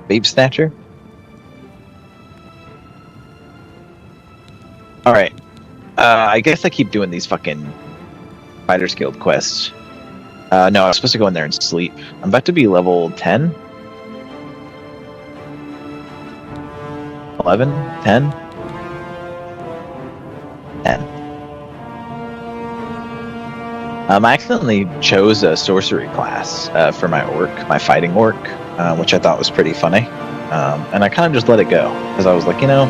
Vape Snatcher? Alright. I guess I keep doing these fucking Fighters Guild quests. No, I was supposed to go in there and sleep. I'm about to be level 10? 11? 10? 10. I accidentally chose a sorcery class for my orc, my fighting orc, which I thought was pretty funny. And I kind of just let it go because I was like, you know,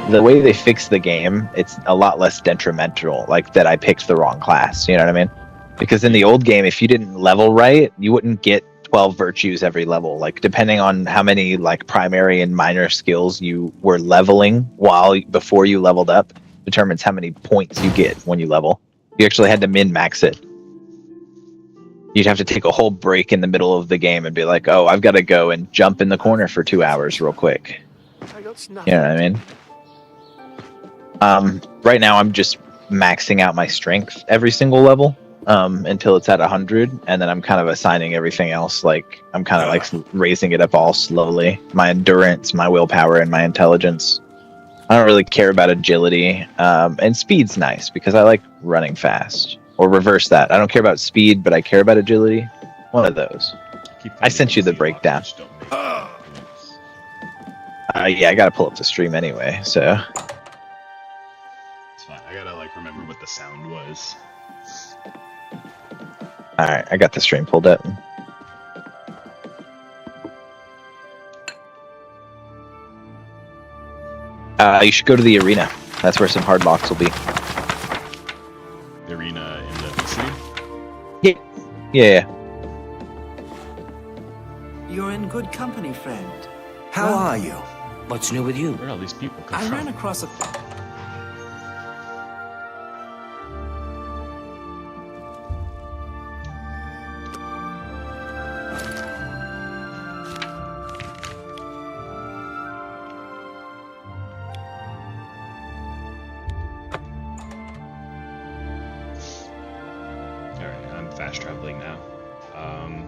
the way they fix the game, it's a lot less detrimental, like that I picked the wrong class, you know what I mean? Because in the old game, if you didn't level right, you wouldn't get 12 virtues every level. Like, depending on how many like primary and minor skills you were leveling before you leveled up, determines how many points you get when you level. You actually had to min-max it. You'd have to take a whole break in the middle of the game and be like, oh, I've got to go and jump in the corner for 2 hours real quick. You know what I mean? Right now I'm just maxing out my strength every single level until it's at 100, and then I'm kind of assigning everything else. Like, I'm kind of like raising it up all slowly. My endurance, my willpower, and my intelligence. I don't really care about agility, and speed's nice because I like running fast. Or reverse that. I don't care about speed, but I care about agility. One of those. I sent you the breakdown. Yeah, I gotta pull up the stream anyway, so. It's fine. I gotta like remember what the sound was. Alright, I got the stream pulled up. You should go to the arena. That's where some hard locks will be. The arena in the city? Yeah. You're in good company, friend. How are you? What's new with you? Where all these people come I from? ran across a... Alright, I'm fast traveling now. I'm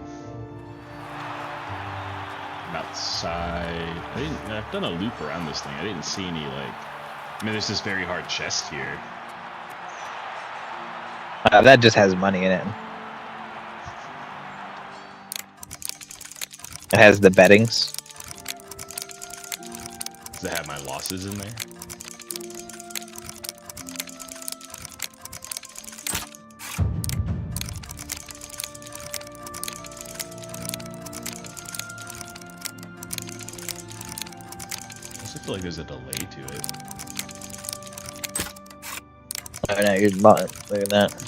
outside. I've done a loop around this thing. I didn't see any, like... I mean, there's this very hard chest here. That just has money in it. It has the beddings. Does it have my losses in there? I feel like there's a delay to it. Oh no, you're look at that.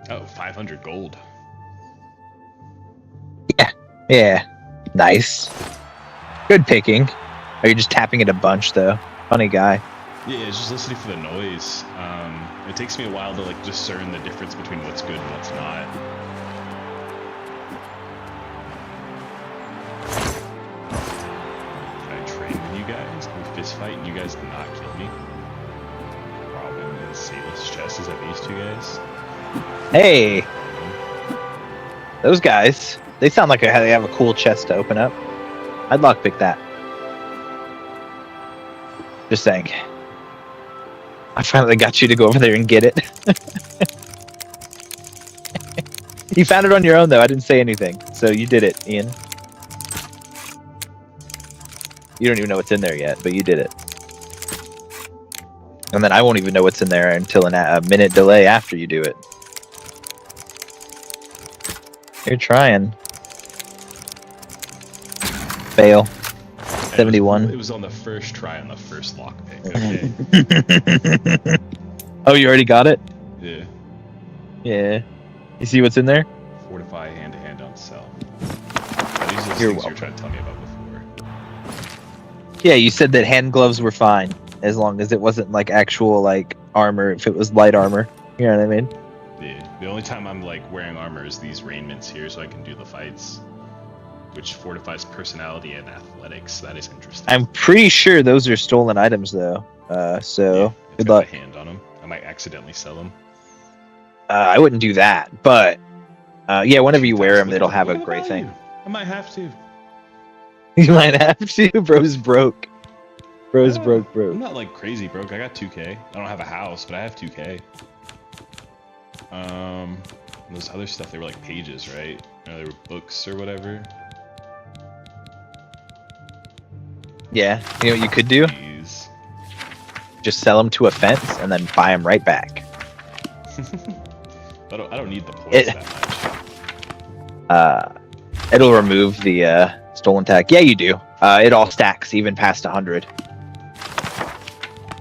Oh, 500 gold. Yeah. Nice. Good picking. Are you just tapping it a bunch though? Funny guy. Yeah, it's just listening for the noise. It takes me a while to like discern the difference between what's good and what's not. Can I train with you guys? Can we fist fight and you guys not kill me? Problem in the Salus chest is that these two guys. Hey! Those guys. They sound like they have a cool chest to open up. I'd lockpick that. Just saying. I finally got you to go over there and get it. You found it on your own though, I didn't say anything. So you did it, Ian. You don't even know what's in there yet, but you did it. And then I won't even know what's in there until a minute delay after you do it. You're trying. Fail. 71. It was on the first try on the first lockpick. Okay. Oh, you already got it? Yeah. Yeah. You see what's in there? Fortify hand-to-hand on cell. Oh, these are the You're things you welcome. were trying to tell me about before. Yeah, you said that hand gloves were fine as long as it wasn't like actual like armor if it was light armor. You know what I mean? Yeah. The only time I'm like wearing armor is these raiments here, so I can do the fights, which fortifies personality and athletics. That is interesting. I'm pretty sure those are stolen items though. So it's good got luck. a hand on them. I might accidentally sell them. I wouldn't do that, but yeah, whenever you wear them, it'll have a Look at the great thing. value. I might have to. You might have to. Bro's broke. Bro's broke. I'm not like crazy broke. I got 2K. I don't have a house, but I have 2K. Those other stuff, they were like pages, right? Or they were books or whatever. Yeah, you know what you could do? Jeez. Just sell them to a fence and then buy them right back. I don't need the points that much. It'll remove the stolen tag. Yeah, you do. It all stacks even past 100.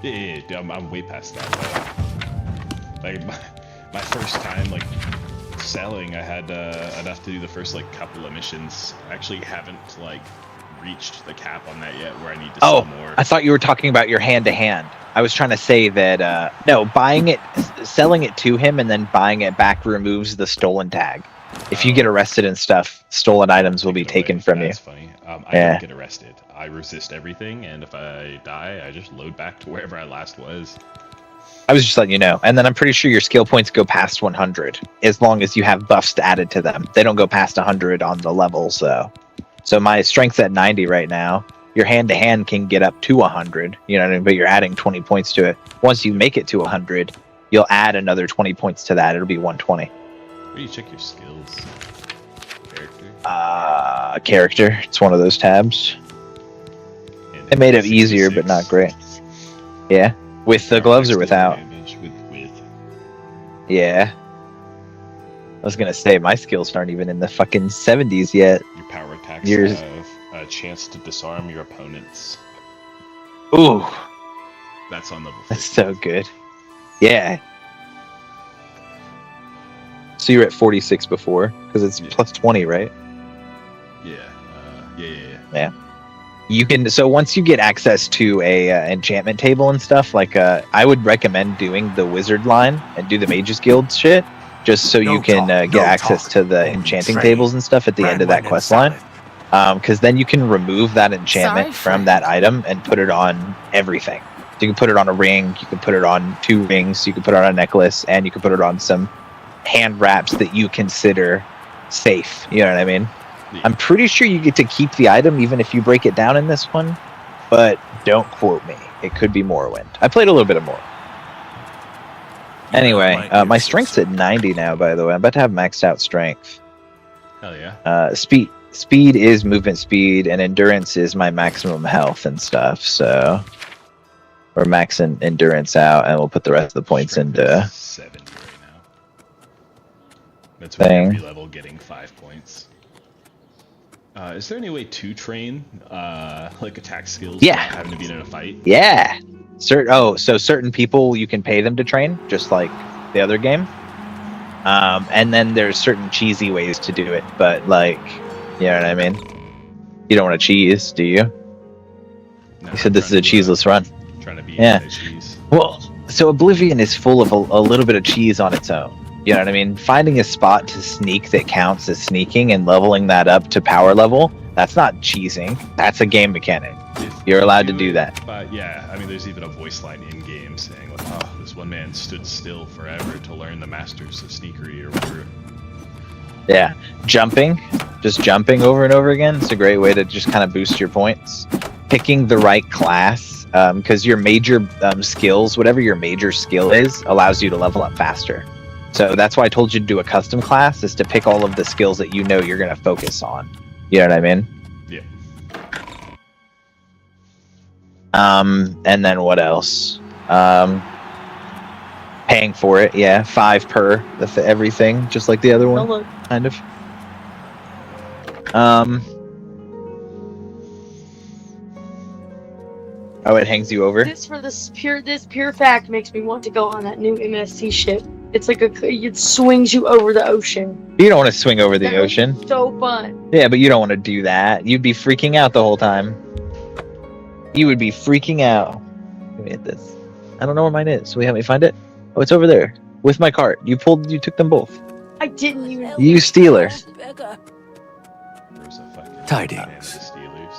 Yeah, I'm way past that. Like my first time like selling, I had enough to do the first like couple of missions. I actually haven't like reached the cap on that yet, where I need to sell more. I thought you were talking about your hand-to-hand. I was trying to say that no, selling it to him and then buying it back removes the stolen tag. If you get arrested and stuff, stolen items will be taken from you. That's funny. I don't get arrested. I resist everything, and if I die, I just load back to wherever I last was. I was just letting you know. And then I'm pretty sure your skill points go past 100, as long as you have buffs added to them. They don't go past 100 on the level, so my strength's at 90 right now. Your hand-to-hand can get up to 100, you know what I mean? But you're adding 20 points to it. Once you make it to 100, you'll add another 20 points to that. It'll be 120. Where do you check your skills? Character? Character. It's one of those tabs. And It made it easier, but not great. Yeah. With the gloves or without? With. Yeah. I was gonna say, my skills aren't even in the fucking 70s yet. Your power attacks Yours- have a chance to disarm your opponents. Ooh, That's on level 50. that's so good. Yeah. So you're at 46 before, because it's Yeah. plus 20, right? Yeah. You can, so once you get access to a enchantment table and stuff, like I would recommend doing the wizard line and do the mages guild shit, just so you can get access to the enchanting tables and stuff at the end of that quest line. Because then you can remove that enchantment from that item and put it on everything. So you can put it on a ring, you can put it on 2 rings, you can put it on a necklace, and you can put it on some hand wraps that you consider safe. You know what I mean? Yeah. I'm pretty sure you get to keep the item even if you break it down in this one, but don't quote me. It could be Morrowind. I played a little bit of Morrowind. Anyway, my strength's at 90 now, by the way. I'm about to have maxed out strength. Hell yeah. Speed is movement speed, and endurance is my maximum health and stuff, so we're maxing endurance out, and we'll put the rest of the points Strength into... is 70 right now. That's with every level getting 5 points. Is there any way to train like attack skills without having to be in a fight? Yeah. So certain people you can pay them to train, just like the other game. And then there's certain cheesy ways to do it, but like, you know what I mean? You don't want to cheese, do you? No, You said this is a cheeseless run. Trying to be cheese. Well, so Oblivion is full of a little bit of cheese on its own. You know what I mean? Finding a spot to sneak that counts as sneaking and leveling that up to power level, that's not cheesing. That's a game mechanic. You're allowed to do that. But yeah, I mean, there's even a voice line in game saying, like, "Oh, this one man stood still forever to learn the masters of sneakery," or whatever. Yeah, just jumping over and over again. It's a great way to just kind of boost your points. Picking the right class, because your major skills, whatever your major skill is, allows you to level up faster. So that's why I told you to do a custom class, is to pick all of the skills that you know you're going to focus on. You know what I mean? Yeah. And then what else? Paying for it, yeah, 5 per everything, just like the other one, kind of. Oh, it hangs you over. This pure fact makes me want to go on that new MSC ship. It's like it swings you over the ocean. You don't want to swing over the That would ocean. be so fun. Yeah, but you don't want to do that. You'd be freaking out the whole time. You would be freaking out. Let me hit this. I don't know where mine is. Will you help me find it? Oh, it's over there with my cart. You took them both. I didn't even. You stealer. Where's the fucking Tidings. the Steelers?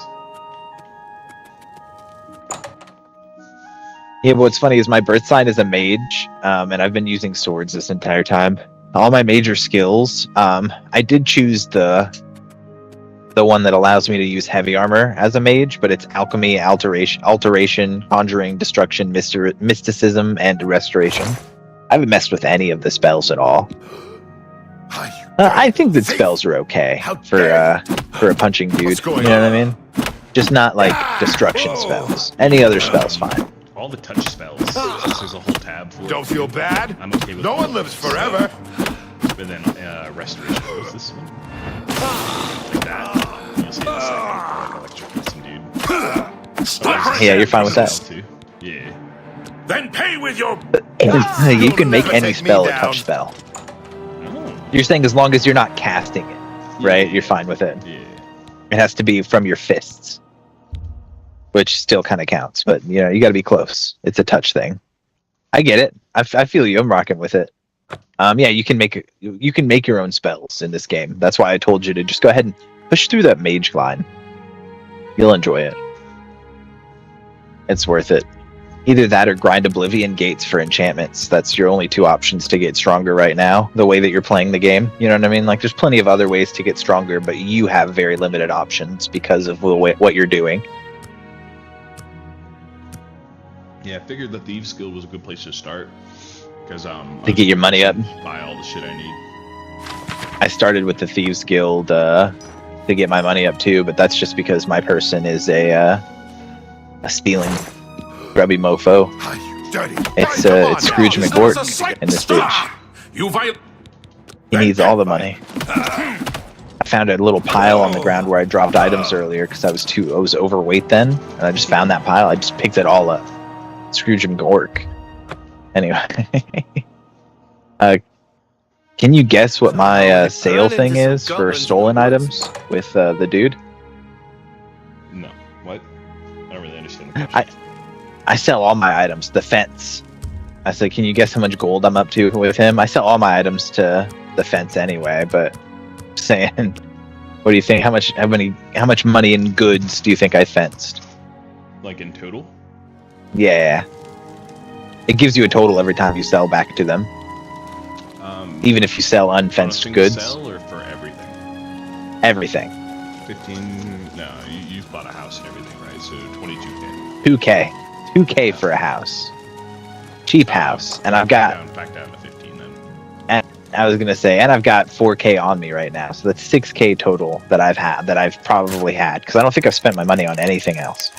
Yeah, but what's funny is my birth sign is a mage, and I've been using swords this entire time. All my major skills, I did choose the one that allows me to use heavy armor as a mage, but it's alchemy, alteration, conjuring, destruction, mysticism, and restoration. I haven't messed with any of the spells at all. I think that spells are okay for a punching dude. You know what I mean? Just not like destruction spells. Any other spell's fine. All the touch spells. Since there's a whole tab for Don't feel bad. I'm okay with No all one of lives those. forever. But then restoration. What's this one? Like that. You'll see in a second. Electrocute some dude. Yeah, you're fine with that. Too. Yeah. Then pay with your. You can make any Take me spell a down. touch spell. Oh. You're saying as long as you're not casting it, right? You're fine with it. Yeah. It has to be from your fists, which still kind of counts. But you know, you got to be close. It's a touch thing. I get it. I feel you. I'm rocking with it. Yeah, you can make your own spells in this game. That's why I told you to just go ahead and push through that mage line. You'll enjoy it. It's worth it. Either that or grind Oblivion gates for enchantments. That's your only two options to get stronger right now, the way that you're playing the game. You know what I mean? Like, there's plenty of other ways to get stronger, but you have very limited options because of what you're doing. Yeah, I figured the Thieves Guild was a good place to start. Because To get your money up. Buy all the shit I need. I started with the Thieves Guild to get my money up too, but that's just because my person is a stealing grubby mofo. It's Scrooge McGort in this bitch. He needs all the money. I found a little pile on the ground where I dropped items earlier because I was overweight then, and I just found that pile. I just picked it all up. Scrooge McGork. Anyway, can you guess what my sale thing is for stolen items with the dude? No. What? I don't really understand the question. I sell all my items. The fence. I said, can you guess how much gold I'm up to with him? I sell all my items to the fence anyway, but saying, what do you think? How much money in goods do you think I fenced? Like in total? Yeah. It gives you a total every time you sell back to them. Even if you sell unfenced goods. Sell or for everything? Everything. 15. No, you've bought a house and everything, right? So 22K. 2K. 2K for a house. Cheap house. And I've got... Back down to 15 then. And I was gonna say, and I've got 4K on me right now, so that's 6K total that I've probably had, because I don't think I've spent my money on anything else.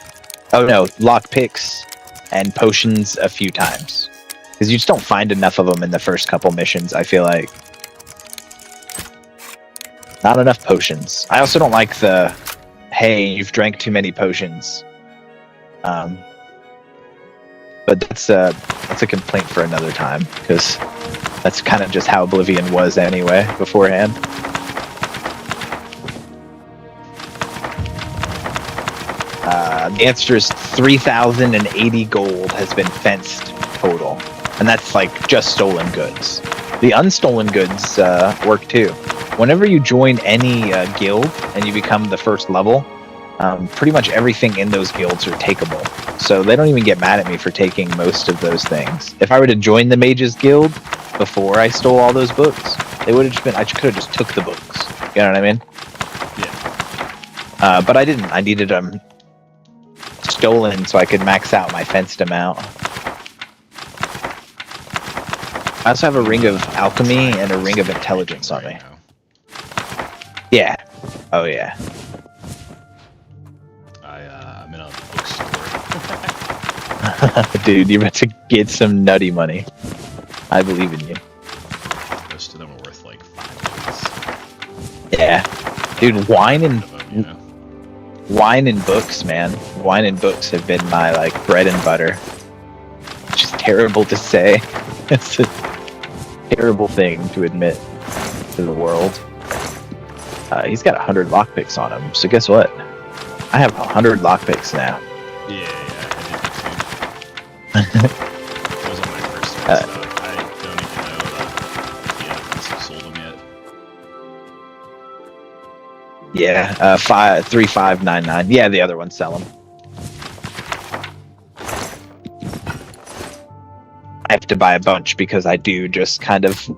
Oh no, lock picks and potions a few times, because you just don't find enough of them in the first couple missions. I feel like not enough potions. I also don't like the, hey, you've drank too many potions. But that's a complaint for another time, because that's kind of just how Oblivion was anyway beforehand. The answer is 3,080 gold has been fenced total, and that's like just stolen goods. The unstolen goods work too. Whenever you join any guild and you become the first level, pretty much everything in those guilds are takeable. So they don't even get mad at me for taking most of those things. If I were to join the Mages Guild before I stole all those books, they would have just been, I could have just took the books. You know what I mean? Yeah. But I didn't. I needed them stolen so I could max out my fenced amount. I also have a ring of alchemy and a ring of intelligence on me. Yeah. Oh yeah. I'm in a bookstore. Dude, you're about to get some nutty money. I believe in you. Most of them are worth like 5 Yeah. Dude, wine and you know? wine and books, man. Wine and books have been my like bread and butter. Which is terrible to say. It's a terrible thing to admit to the world. He's got 100 lockpicks on him, so guess what? I have 100 lockpicks now. Yeah, I did too. Yeah, 3599. Yeah, the other ones sell them. I have to buy a bunch because I do just kind of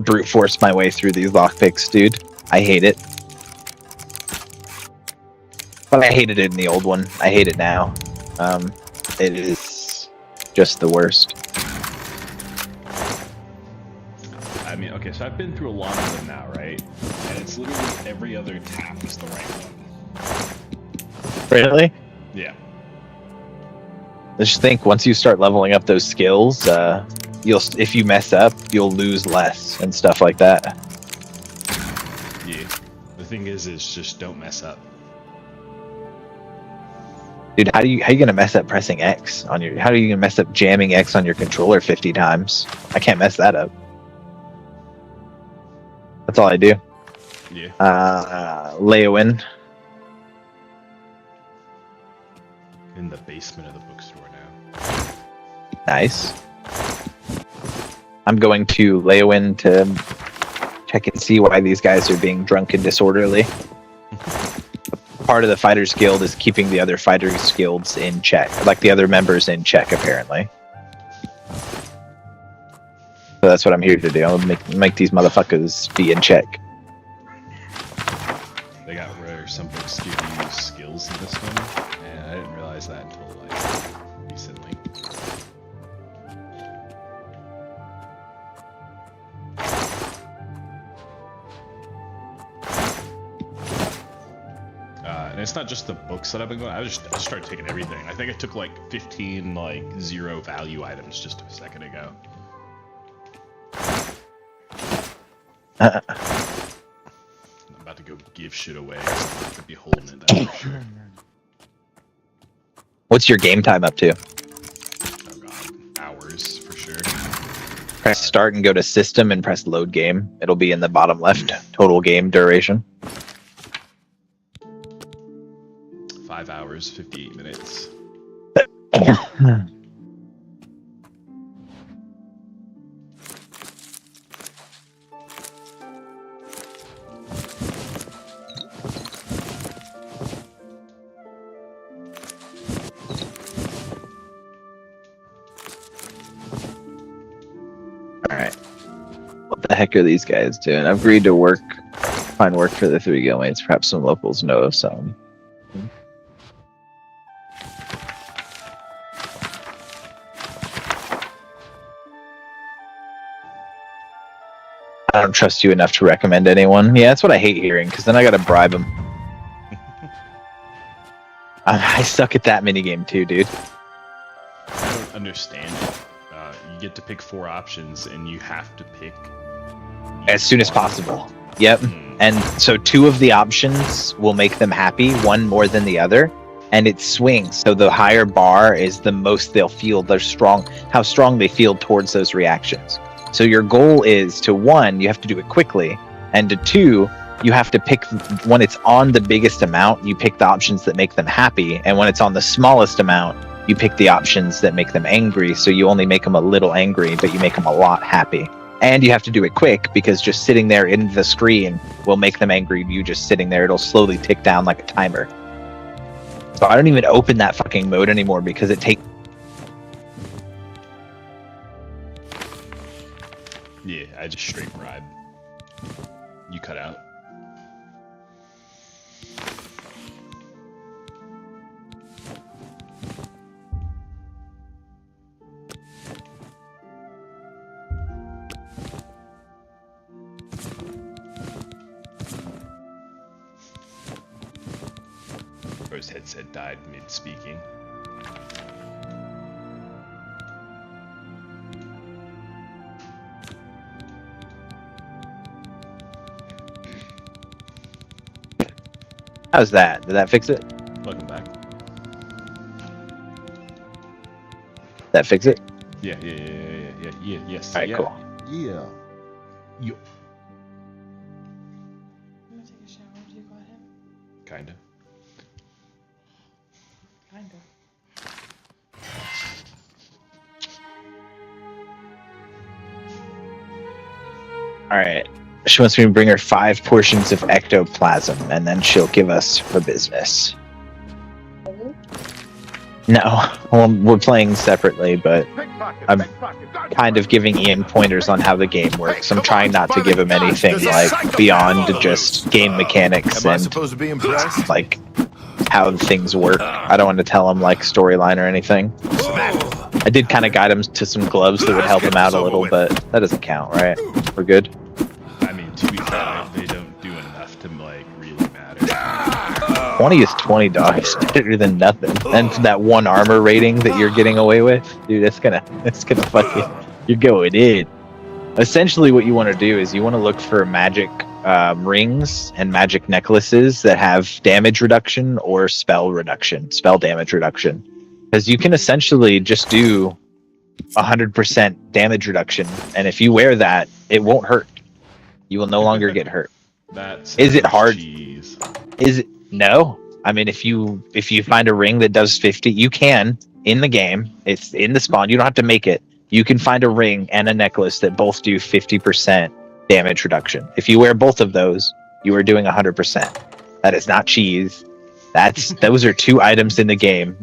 brute force my way through these lockpicks, dude. I hate it. But I hated it in the old one. I hate it now. It is just the worst. I mean, okay, so I've been through a lot of them now, right? And it's literally every other tap is the right one. Really? Yeah. Just think, once you start leveling up those skills, if you mess up, you'll lose less and stuff like that. Yeah. The thing is just don't mess up. Dude, how you gonna mess up pressing X on your? How are you gonna mess up jamming X on your controller 50 times? I can't mess that up. That's all I do. Yeah. Leowin. In the basement of the bookstore now. Nice. I'm going to Leowin to check and see why these guys are being drunk and disorderly. Part of the Fighters Guild is keeping the other Fighters Guilds in check, like the other members in check, apparently. So that's what I'm here to do. I'll make these motherfuckers be in check. They got rare some books give you skills in this one, and I didn't realize that until like recently. And it's not just the books that I've been going. I started taking everything. I think I took like 15 like 0 value items just a second ago. I'm about to go give shit away. I could be holding it, that's for sure. What's your game time up to? Oh god, hours for sure. Press start and go to system and press load game. It'll be in the bottom left. Total game duration. 5 hours, 58 minutes. Alright. What the heck are these guys doing? I've agreed to find work for the 3 guildmates. Perhaps some locals know of some. I don't trust you enough to recommend anyone. Yeah, that's what I hate hearing, because then I gotta bribe them. I suck at that minigame too, dude. I don't understand it. You get to pick 4 options, and you have to pick As soon as possible. Yep. And so 2 of the options will make them happy, one more than the other, and it swings. So the higher bar is the most they'll feel how strong they feel towards those reactions. So your goal is to 1, you have to do it quickly, and to 2, you have to pick, when it's on the biggest amount, you pick the options that make them happy, and when it's on the smallest amount, you pick the options that make them angry. So you only make them a little angry, but you make them a lot happy. And you have to do it quick, because just sitting there in the screen will make them angry. You just sitting there, it'll slowly tick down like a timer. So I don't even open that fucking mode anymore, because it takes... Yeah, I just straight bribe. You cut out. Or his headset died mid-speaking. How's that? Did that fix it? Welcome back. That fix it? Yeah, yes. Alright, yeah. cool. Yeah. Yo. I'm gonna take a shower. Do you go ahead? Kinda. Kinda. Alright. She wants me to bring her 5 portions of ectoplasm, and then she'll give us her business. No, well, we're playing separately, but I'm kind of giving Ian pointers on how the game works. I'm trying not to give him anything like beyond just game mechanics Am I and supposed to be impressed? like how things work. I don't want to tell him like storyline or anything. I did kind of guide him to some gloves that would help him out a little, but that doesn't count, right? We're good. I mean, to be fair, they don't do enough to like really matter. 20 is 20, dog. It's better than nothing. And that 1 armor rating that you're getting away with, dude, it's gonna fucking, you're going in. Essentially, what you want to do is you want to look for magic rings and magic necklaces that have damage reduction or spell damage reduction. Because you can essentially just do 100% damage reduction, and if you wear that, it won't hurt. You will no longer get hurt. Is it hard? Cheese. Is it? No. I mean, if you find a ring that does 50, you can in the game. It's in the spawn. You don't have to make it. You can find a ring and a necklace that both do 50% damage reduction. If you wear both of those, you are doing 100%. That is not cheese. Those are 2 items in the game.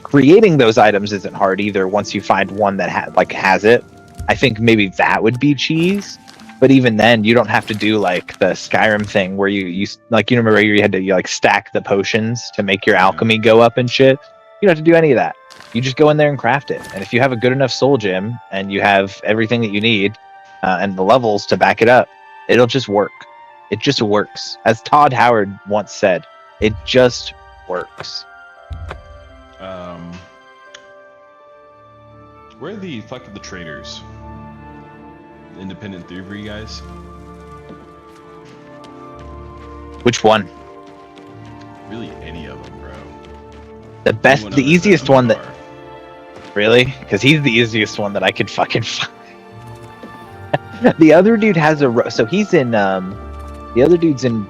Creating those items isn't hard either. Once you find one that has it, I think maybe that would be cheese. But even then, you don't have to do like the Skyrim thing where you remember where you had to like stack the potions to make your alchemy go up and shit. You don't have to do any of that. You just go in there and craft it. And if you have a good enough soul gem and you have everything that you need and the levels to back it up, it'll just work. It just works. As Todd Howard once said, it just works. Where are the fuck the traders? Independent thievery guys? Which one? Really, any of them, bro. The easiest one that... Really? Because he's the easiest one that I could fucking find. The other dude has so he's in, the other dude's in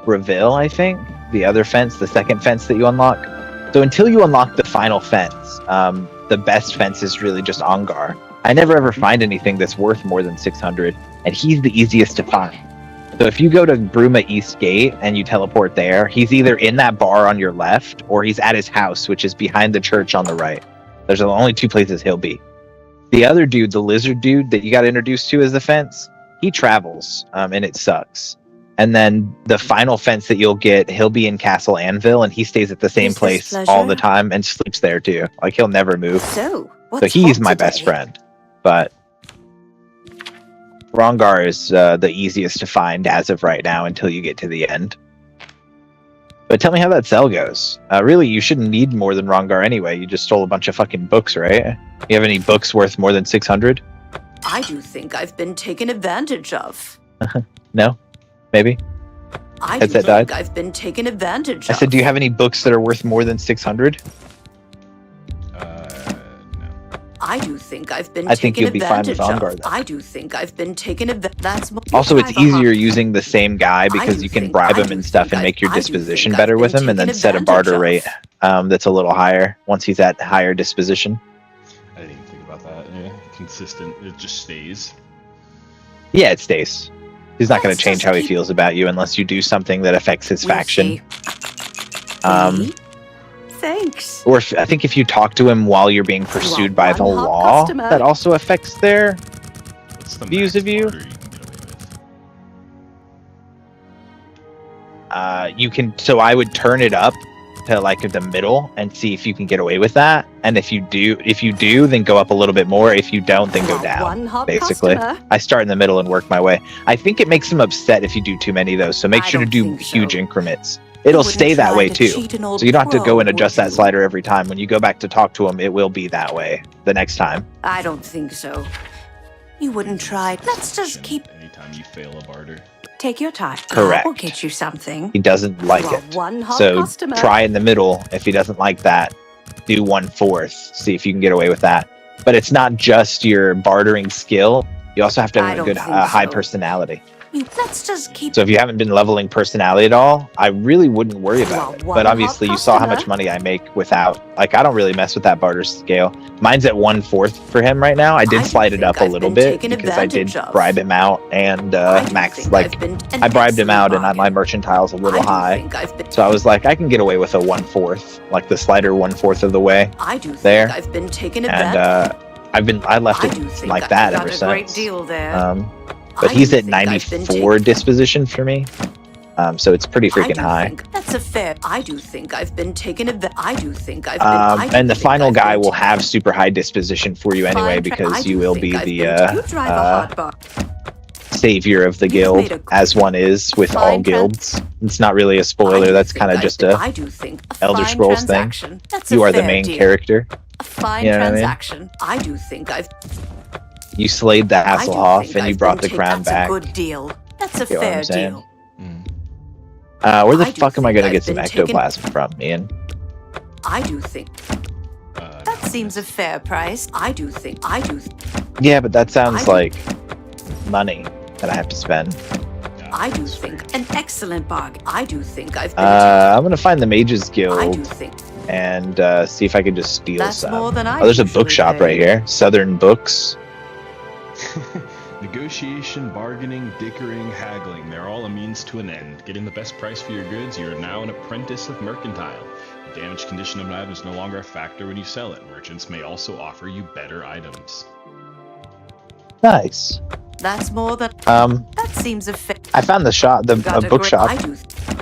Breville, I think. The other fence, the second fence that you unlock. So until you unlock the final fence, the best fence is really just Ongar. I never ever find anything that's worth more than 600, and he's the easiest to find. So if you go to Bruma East Gate and you teleport there, he's either in that bar on your left, or he's at his house, which is behind the church on the right. There's only 2 places he'll be. The other dude, the lizard dude that you got introduced to as the fence, he travels, and it sucks. And then the final fence that you'll get, he'll be in Castle Anvil, and he stays at the same place all the time and sleeps there too. Like, he'll never move. So he's my best friend. But Rongar is the easiest to find as of right now until you get to the end. But tell me how that sell goes. Really, you shouldn't need more than Rongar anyway. You just stole a bunch of fucking books, right? You have any books worth more than 600? I do think I've been taken advantage of. No? Maybe? I Headset do think died? I've been taken advantage I of. said, do you have any books that are worth more than 600? No. I do think I've been I think taken you'll be fine with advantage Ongar, of. then. I do think I've been taken advantage. That's Also, it's I- easier using the same guy because do you can think- bribe I him do and stuff think and make your I do disposition think better I've with been him, and then taken set a barter advantage rate that's a little higher once he's at higher disposition. I didn't even think about that. Yeah, consistent. It just stays. Yeah, it stays. He's not going Let's to change just how he keep- feels about you unless you do something that affects his We'll faction. see. Thanks. Or I think if you talk to him while you're being pursued by the one hot law, customer. that also affects their What's the views max of you. barter can get away with? You can. So I would turn it up to like the middle and see if you can get away with that. And if you do, then go up a little bit more. If you don't, then go Want down. one hot Basically, customer. I start in the middle and work my way. I think it makes them upset if you do too many of those. So make I sure to don't do think huge so. increments. It'll wouldn't stay that try way to too. cheat an old So you don't have to go pro, and adjust would that you? slider every time. When you go back to talk to him, it will be that way the next time. I don't think so. You wouldn't try. Let's just keep. Anytime you fail a barter. Take your time. Correct. We'll get you something. He doesn't like Want it. one hot So customer. try in the middle. If he doesn't like that, do 1/4. See if you can get away with that. But it's not just your bartering skill. You also have to I have a don't good think high so. personality. Let's just keep. So if you haven't been leveling personality at all, I really wouldn't worry about it. Well, But one obviously, hot you saw how customer. much money I make without. Like, I don't really mess with that barter scale. Mine's at 1/4 for him right now. I did I do slide it think up a I've little been bit taken because I did advantage of. bribe him out and I do max. think Like, I've been an I bribed him excellent out and bargain. my merchantile's a little I do high. think I've been. So I was like, I can get away with a 1/4, like the slider 1/4 of the way. I do think there. I've been taken And advantage. I left I it do think like I that got ever a great since. deal there. But I he's do at think I've been 94 disposition for me. So it's pretty I freaking do high. think that's a fair. I do think I've been taken advantage. I do think I've been. I do And the think final I've guy been will taken- have super high disposition for you anyway I because do you will think be I've the been- You drive a hard bar. savior of the You've guild, made a as one is with all fine guilds. It's not really a I spoiler. do That's think kind of I've just been- a I do think a Elder fine Scrolls thing. transaction. That's you a are the fair main deal. character. A fine You know what I mean? transaction. I do think I've. You slayed the I do Hasselhoff think and you I've brought been the taken- crown that's back. a good deal. That's a You know what fair I'm saying? deal. Where the I do fuck am I think gonna I've get some been taken- ectoplasm from, Ian? I do think that seems a fair price. I do think. I do. Yeah, but that I sounds do- like money that I have to spend. I do think an excellent bargain. I do think I've been. I'm gonna find the Mages I do Guild think and see if I can just steal that's some. more than I. Oh, there's a usually bookshop pay. right here. Southern Books. Negotiation, bargaining, dickering, haggling, they're all a means to an end. Getting the best price for your goods, you are now an apprentice of mercantile. The damaged condition of an item is no longer a factor when you sell it. Merchants may also offer you better items. Nice. That's more than. That seems a fair. I found the shop, a bookshop I do.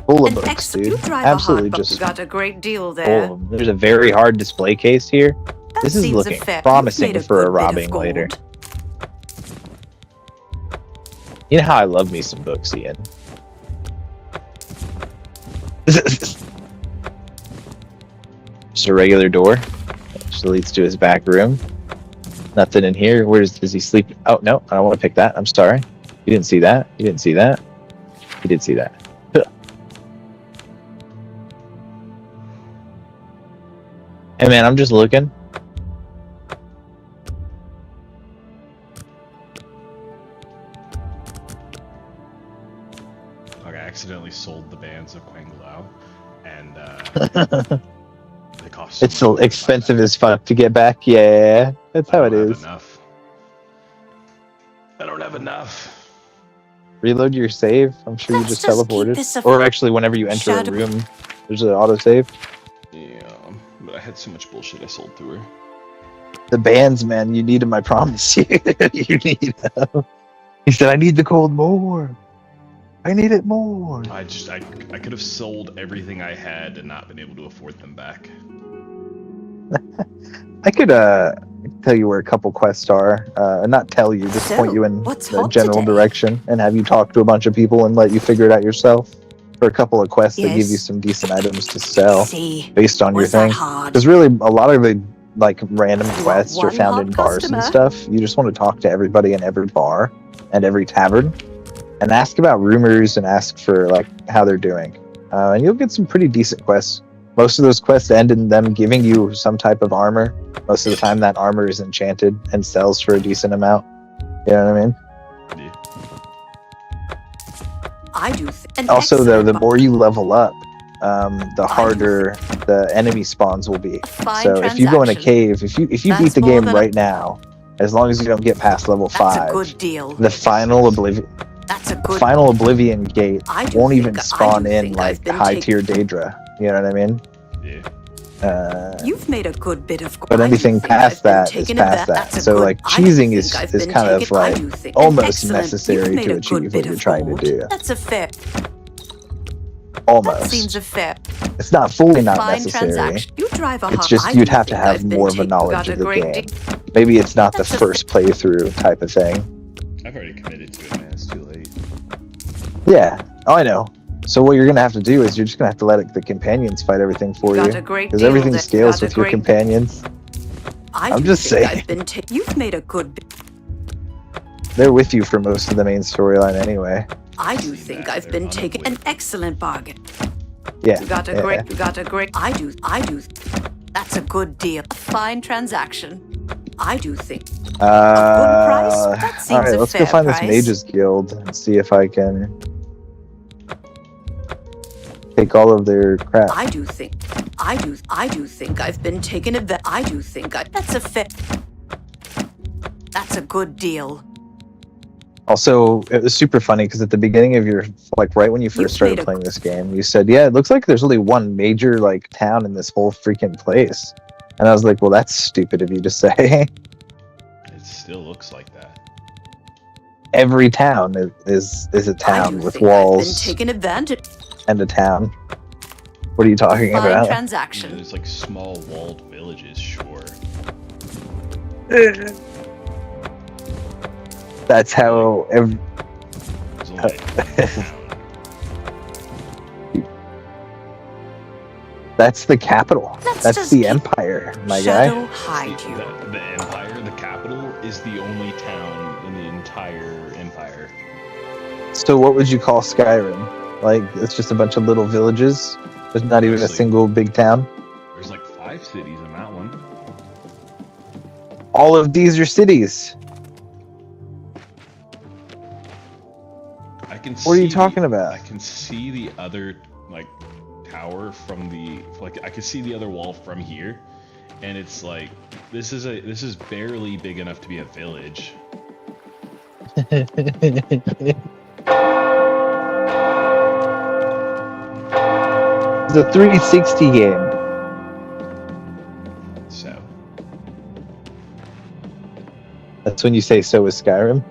full of An books, excellent. dude. You drive Absolutely a hot just got a great deal full there. of them. There's a very hard display case here. That This is seems looking a fair. promising You've made for a good bit of robbing gold. later. You know how I love me some books, Ian. Just a regular door. Which leads to his back room. Nothing in here. Is he sleeping? Oh, no. I don't want to pick that. I'm sorry. You didn't see that. You didn't see that. You did see that. Huh. Hey, man, I'm just looking. Okay, I accidentally sold the bands of Quanglao, and they cost. It's so expensive as fuck to get back. Yeah, that's how it is. Enough. I don't have enough. Reload your save. I'm sure you Let's just just keep teleported. this a- Or actually, whenever you enter a Shadow- room, there's an autosave. Yeah, but I had so much bullshit I sold to her. The bands, man, you need them. I promise you. You need them. He said, "I need the cold more. I need it more." I could have sold everything I had and not been able to afford them back. I could tell you where a couple quests are. Not tell you, just So, point you in what's the hot general today? direction and have you talk to a bunch of people and let you figure it out yourself. For a couple of quests that give you Yes. some decent items to sell See, based on your was that thing. hard? Because really, a lot of the like random want quests are one found hot in bars and customer? stuff. You just want to talk to everybody in every bar and every tavern, and ask about rumors and ask for like how they're doing, and you'll get some pretty decent quests. Most of those quests end in them giving you some type of armor. Most of the time, that armor is enchanted and sells for a decent amount. You know what I mean? Yeah. I do. An Also, though, excellent the bar- more you level up, the harder the enemy spawns will be. fine So if you go in a transaction. cave, if you beat That's the more game than right now, as long as you don't get past level That's 5, a good deal. the final Oblivion gate I do won't think- even I spawn do in think like I've been high taken- tier Daedra. You know what I mean? Yeah. You've made a good bit of. But I do anything think past I've been that is taken past aback. that. That's a So good- like I do cheesing think is I've is been kind of taken- I like do think- an almost excellent- necessary you've made to a achieve good what bit you're of trying to gold. do. That's a fair. Almost. That seems a fair. It's not fully not fine necessary. transaction. You drive a It's hot- just I you'd do have to think have I've been more of a taken- knowledge got of a the great game. deal. Maybe it's not the That's a- first playthrough type of thing. I've already committed to it, man. It's too late. Yeah. Oh, I know. So what you're gonna have to do is you're just gonna have to let the companions fight everything for Got you, a great because deal everything there. scales Got a with your great- companions. I I'm do just think saying. I've been you've made a good. They're with you for most of the main storyline anyway. I do See think that, I've they're been taken an unavoidable. excellent bargain. Yeah. You got a yeah, great. You got a great. I do. That's a good deal. A fine transaction. I do think. price? That All seems right, a let's go fair find price. this Mages Guild and see if I can take all of their crap. I do think I've been taken advantage. That's a fair. That's a good deal. Also, it was super funny because at the beginning of your, like, right when you first started playing this game, you said, "Yeah, it looks like there's only one major like town in this whole freaking place," and I was like, "Well, that's stupid of you to say." It still looks like that. Every town is a town with walls I've been taken advantage. and a town. What are you talking Fine about? transaction. There's like small walled villages, sure. That's how every. There's only like one town. That's the capital. Let's That's just the keep empire, my guy. Shadow hide you. The Empire, the capital, is the only town in the entire Empire. So what would you call Skyrim? Like, it's just a bunch of little villages? There's not even a Honestly, single big town? There's like 5 cities in that one. All of these are cities. I can What are you see- talking about? I can see the other like tower from the I can see the other wall from here, and it's like this is barely big enough to be a village. It's a 360 game. So That's when you say so is Skyrim.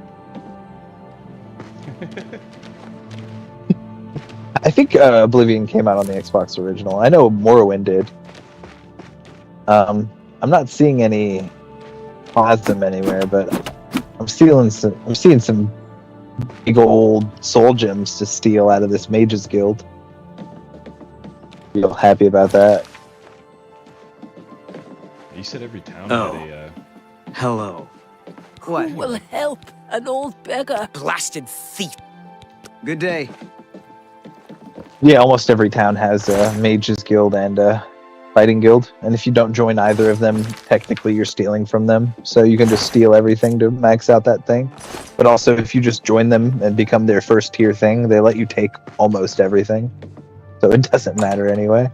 I think Oblivion came out on the Xbox original. I know Morrowind did. I'm not seeing any Plasm anywhere, but I'm seeing some big old soul gems to steal out of this Mages Guild. Feel happy about that. you said every town Oh. had a Hello. What? Who will help an old beggar? Blasted thief. Good day. Yeah, almost every town has a Mages Guild and a Fighting Guild, and if you don't join either of them, technically you're stealing from them. So you can just steal everything to max out that thing. But also, if you just join them and become their first tier thing, they let you take almost everything. So it doesn't matter anyway.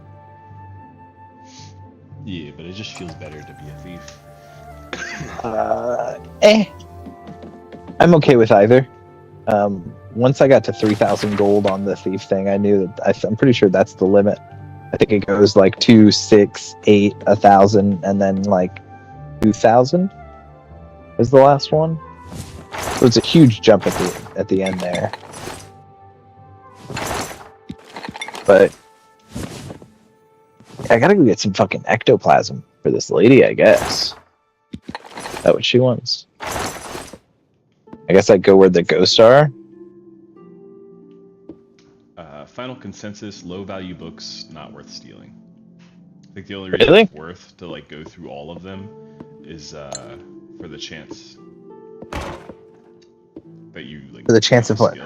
yeah, but it just feels better to be a thief. I'm okay with either. Once I got to 3,000 gold on the thief thing, I knew that I'm pretty sure that's the limit. I think it goes like 2, 6, 8, 1,000, and then like 2,000 is the last one. So it's a huge jump at the end there. But I gotta go get some fucking ectoplasm for this lady, I guess. Is that what she wants? I guess I'd go where the ghosts are. Final consensus: low value books not worth stealing. I think the only Really? reason it's worth to like go through all of them is for the chance that you like. For the chance of what?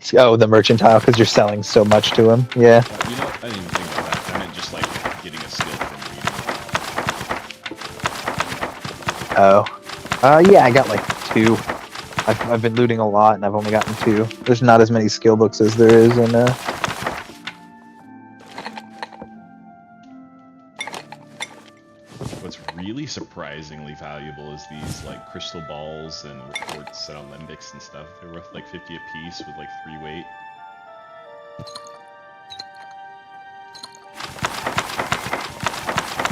skill. The merchantile, because you're selling so much to him. Yeah. You know, I didn't even think about that. I meant just like getting a skill from reading. Yeah, I got like 2. I've been looting a lot, and I've only gotten 2. There's not as many skill books as there is in. What's really surprisingly valuable is these like crystal balls and reports and alembics and stuff. They're worth like 50 a piece with like 3 weight.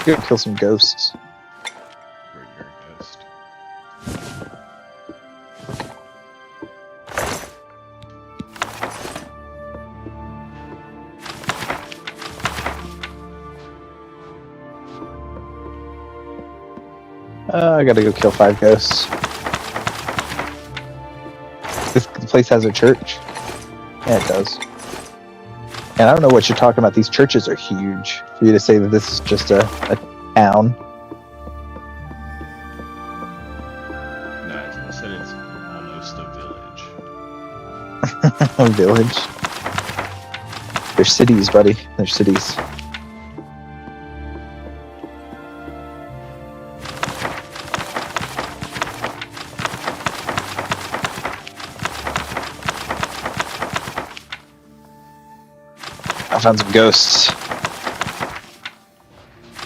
Go kill some ghosts. Where you're a ghost. I gotta go kill 5 ghosts. This place has a church. Yeah, it does. And I don't know what you're talking about. These churches are huge. For you to say that this is just a town. No, I said it's almost a village. A village. They're cities, buddy. They're cities. I found some ghosts.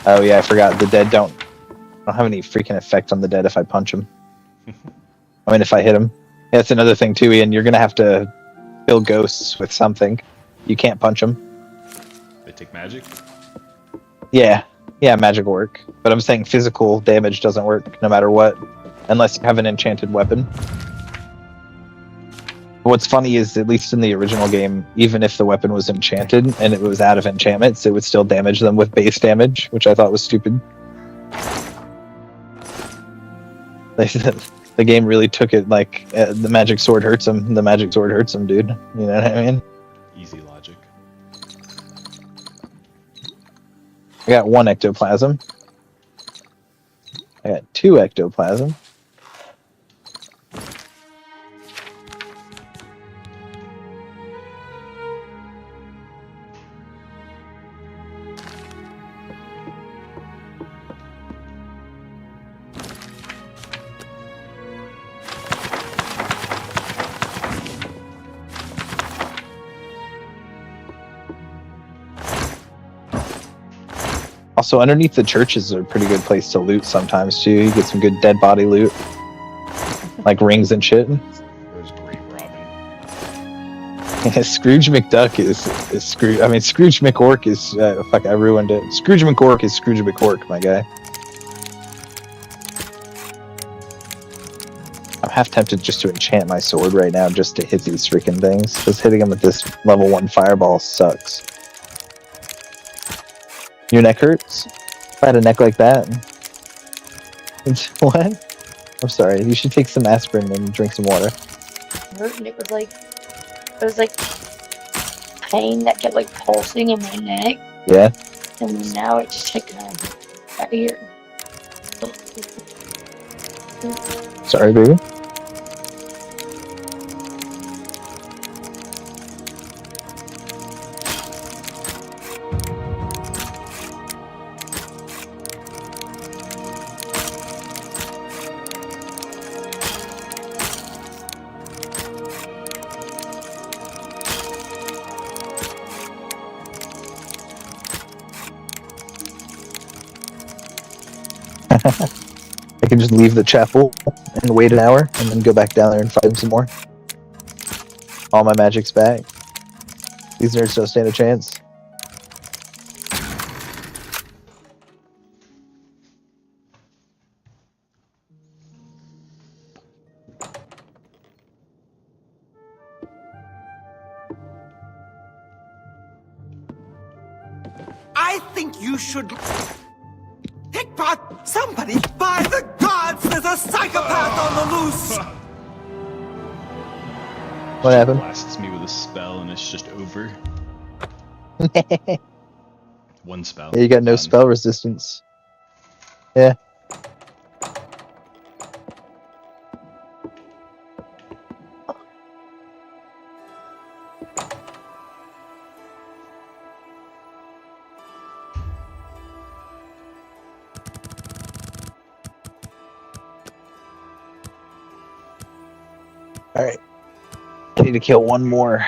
Oh yeah, I forgot. The dead don't have any freaking effect on the dead if I punch them. I mean, if I hit them. Yeah, that's another thing too, Ian. You're gonna have to kill ghosts with something. You can't punch them. They take magic? Yeah, magic will work. But I'm saying physical damage doesn't work no matter what, unless you have an enchanted weapon. What's funny is, at least in the original game, even if the weapon was enchanted and it was out of enchantments, it would still damage them with base damage, which I thought was stupid. The game really took it like, the magic sword hurts him. The magic sword hurts him, dude. You know what I mean? Easy logic. I got 1 ectoplasm. I got 2 ectoplasm. Also, underneath the churches are a pretty good place to loot sometimes, too. You get some good dead body loot. Like rings and shit. There's great robbing. Scrooge McDuck is Scrooge. I mean, Scrooge McOrk is... fuck, I ruined it. Scrooge McOrk is Scrooge McOrk, my guy. I'm half tempted just to enchant my sword right now just to hit these freaking things. Because hitting them with this level 1 fireball sucks. Your neck hurts? If I had a neck like that. What? I'm sorry. You should take some aspirin and drink some water. Hurt, and it was like pain that kept like pulsing in my neck. Yeah? And then now it just like right here. Sorry, baby. I can just leave the chapel and wait an hour and then go back down there and fight him some more. All my magic's back. These nerds don't stand a chance. I think you should... Hickpot! Somebody! By the gods, there's a psychopath on the loose! What happened? Blasts me with a spell and it's just over. One spell. Yeah, you got no Done. spell resistance. Yeah. Alright. I need to kill one more,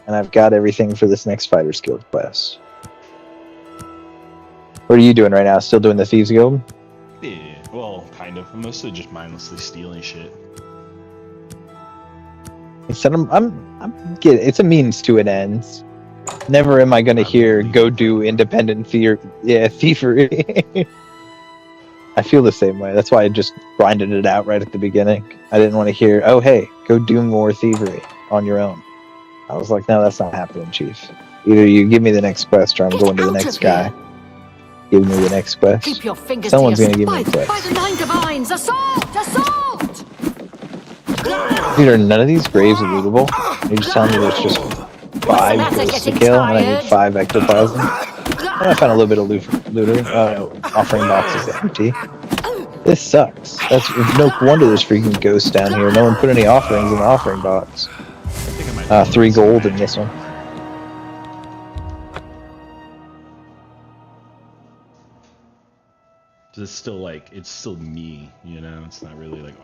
and I've got everything for this next Fighter's Guild quest. What are you doing right now? Still doing the Thieves Guild? Yeah, well, kind of. I'm mostly just mindlessly stealing shit. It's a means to an end. Never am I gonna hear go do independent thievery. I feel the same way. That's why I just grinded it out right at the beginning. I didn't want to hear, oh hey, go do more thievery on your own. I was like, no, that's not happening, Chief. Either you give me the next quest or I'm going to the next guy. Give me the next quest. Keep your fingers Someone's to gonna your give me the By quest. the nine divines! Assault! Assault! Dude, are none of these graves lootable? You just telling me there's just 5 ghosts to kill and I need 5 ectoplasm? I found a little bit of looter. Offering box is empty. This sucks. That's no wonder there's freaking ghosts down here. No one put any offerings in the offering box. 3 gold in this one. It's still like, it's still me, you know? It's not really like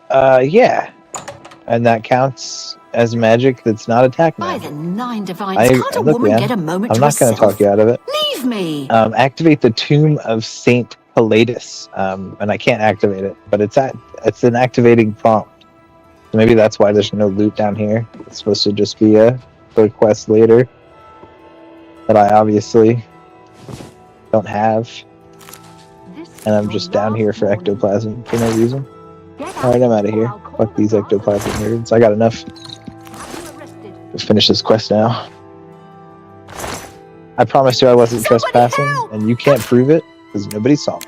armor. Yeah. and that counts as magic that's not attack By the magic. nine divines, can't a Look, woman man, get a moment I'm to not going to herself? talk you out of it. Leave me! Activate the Tomb of Saint Pilatus, and I can't activate it, but it's an activating prompt. So maybe that's why there's no loot down here. It's supposed to just be a quest later that I obviously don't have, and I'm just down here for ectoplasm for no reason. Alright, I'm out of here. Fuck these ectoplasm nerds. I got enough. Let's finish this quest now. I promised you I wasn't trespassing, and you can't prove it because nobody saw me.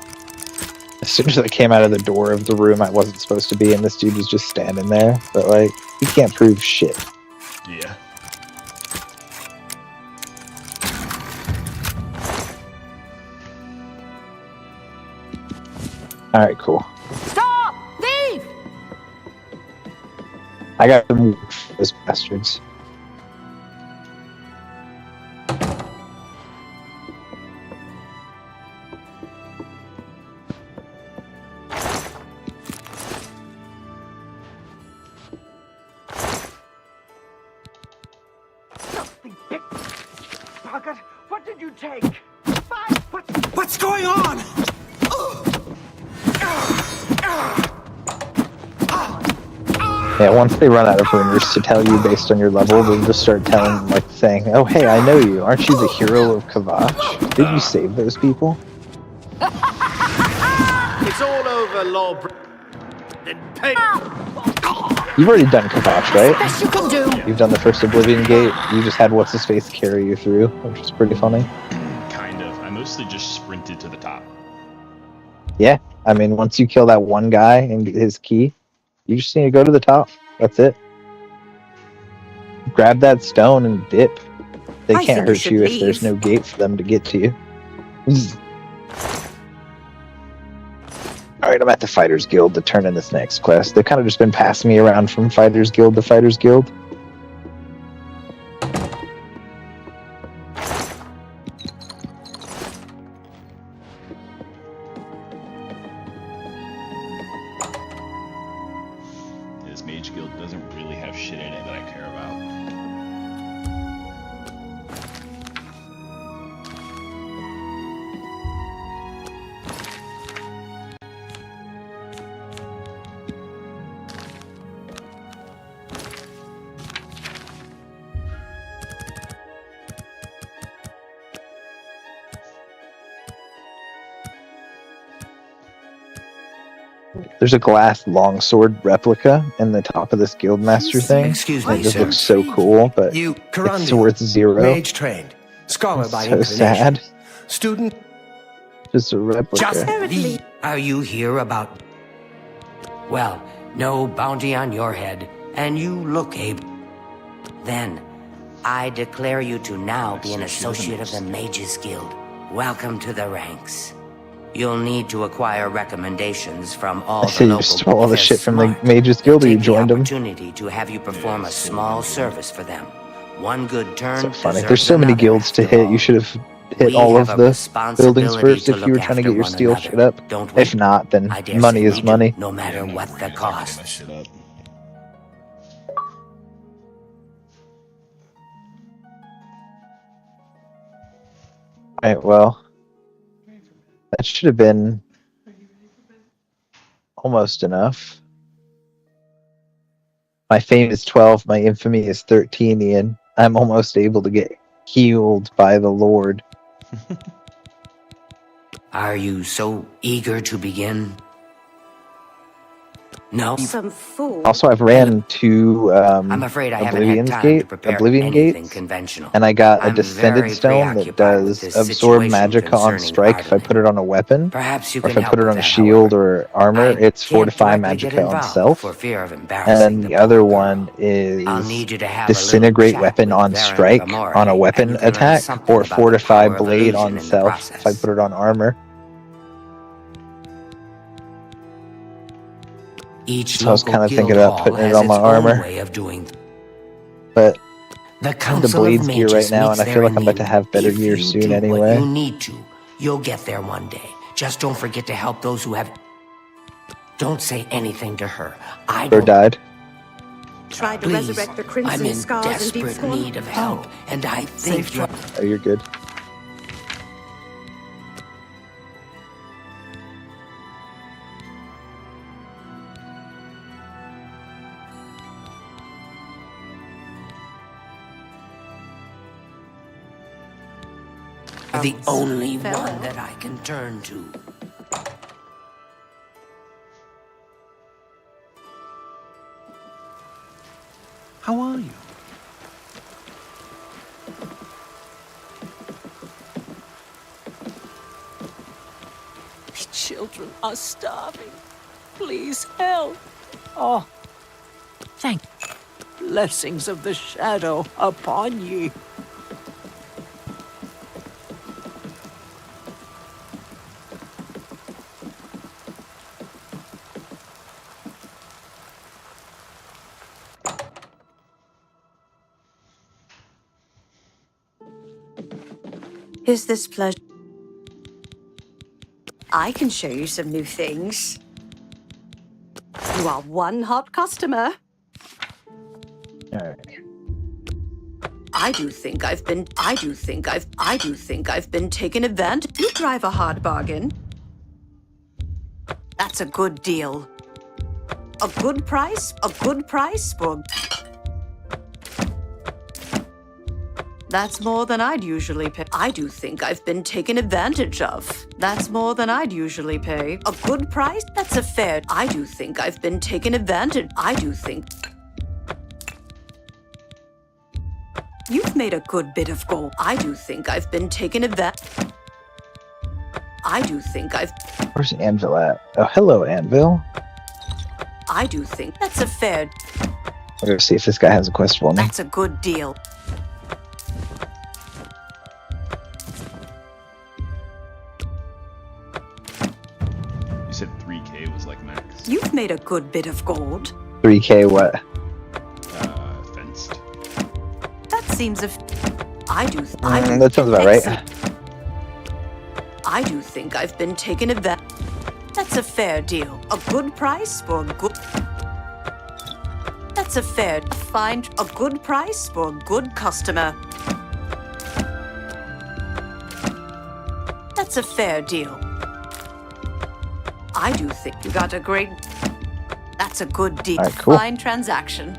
As soon as I came out of the door of the room I wasn't supposed to be in, this dude was just standing there. But like, you can't prove shit. Yeah. All right, cool. Stop! Leave! I got to move those bastards. Pocket, what did you take? What's going on? Yeah, once they run out of rumors to tell you based on your level, they'll just start telling, like, saying, "Oh, hey, I know you. Aren't you the hero of Kavash? Did you save those people?" It's all over, Lord. You've already done Kavash, right? Best you can do! You've done the first Oblivion Gate. You just had what's-his-face carry you through, which is pretty funny. Kind of. I mostly just sprinted to the top. Yeah, I mean, once you kill that one guy and get his key, you just need to go to the top. That's it. Grab that stone and dip. They I can't think we hurt should you if leave. there's no gate for them to get to you. Alright, I'm at the Fighters Guild to turn in this next quest. They've kind of just been passing me around from Fighters Guild to Fighters Guild. This Mage Guild doesn't really have shit in it that I care about. There's a glass longsword replica in the top of this Guildmaster thing. Excuse It me, just sir. looks so cool, but You, it's worth 0. mage trained, scholar by So inclination, sad. student. Just a replica. Just Are you here about? Well, no bounty on your head, and you look able. Then, I declare you to now be an associate of the Mages Guild. Welcome to the ranks. You'll need to acquire recommendations from all I the see you local. stole all the if they're shit from the smart, Mages Guild, or you take joined the them. opportunity to have you perform a small service for them. One good turn. So funny. deserves There's so many another, guilds to after hit. all. You should have hit We all of have a the responsibility buildings first to if you were look trying to get after your one steel another, shit up. don't we? If not, then I dare money say is we do, money. no matter what the Get that cost. shit up. Alright, well, that should have been almost enough. My fame is 12, my infamy is 13, Ian. I'm almost able to get healed by the Lord. Are you so eager to begin? No. Some fool. Also, I've ran 2 I'm afraid I haven't had time to prepare Oblivion anything gates, conventional. and I got a I'm descended very stone that preoccupied with does this absorb situation magicka on concerning strike if I Arden. put it on a weapon. Perhaps you Or can if I put help it on with a that, shield however. or armor, I it's can't fortify directly get magicka on involved self. for fear of And embarrassing then the other poor girl. one is I'll need you to have a little disintegrate chat weapon with on Baron strike Gamora, on a and weapon you can learn attack, something or about the fortify power of blade illusion on in the self if I process. put it on armor. Each So I was local kind of thinking guild about hall putting it has on my its own armor. way of doing. But The I have the Council of Blades gear right Mages now, meets and I there feel like in I'm about to the- have better if gear you soon do what anyway. you need to, you'll get there one day. Just don't forget to help those who have. Don't say anything to her. I Or don't. died. Tried to Please, resurrect the I'm Crimson in Scars and Deep desperate Scorn. need of help, and I think Safe you're... Oh, you're good. the only Farewell. one that I can turn to. How are you? The children are starving. Please help. Oh, thank blessings of the shadow upon ye. Is this pleasure? I can show you some new things. You are one hot customer. Alright. I do think I've been taken advantage. You drive a hard bargain. That's a good deal. A good price for... That's more than I'd usually pay. I do think I've been taken advantage of. That's more than I'd usually pay. A good price? That's a fair... I do think I've been taken advantage. I do think... You've made a good bit of gold. I do think I've been taken advantage. I do think I've... Where's Anvil at? Oh, hello, Anvil. I do think that's a fair... We're gonna see if this guy has a quest for me. That's a good deal. You said 3K was like max. You've made a good bit of gold. 3K what? Fenced. That seems a... I do... That sounds about right. I do think I've been taken advantage. That's a fair deal. A good price for a good... That's a fair... Find a good price for a good customer. That's a fair deal. I do think you got a great... That's a good deal. Alright, cool. Fine transaction.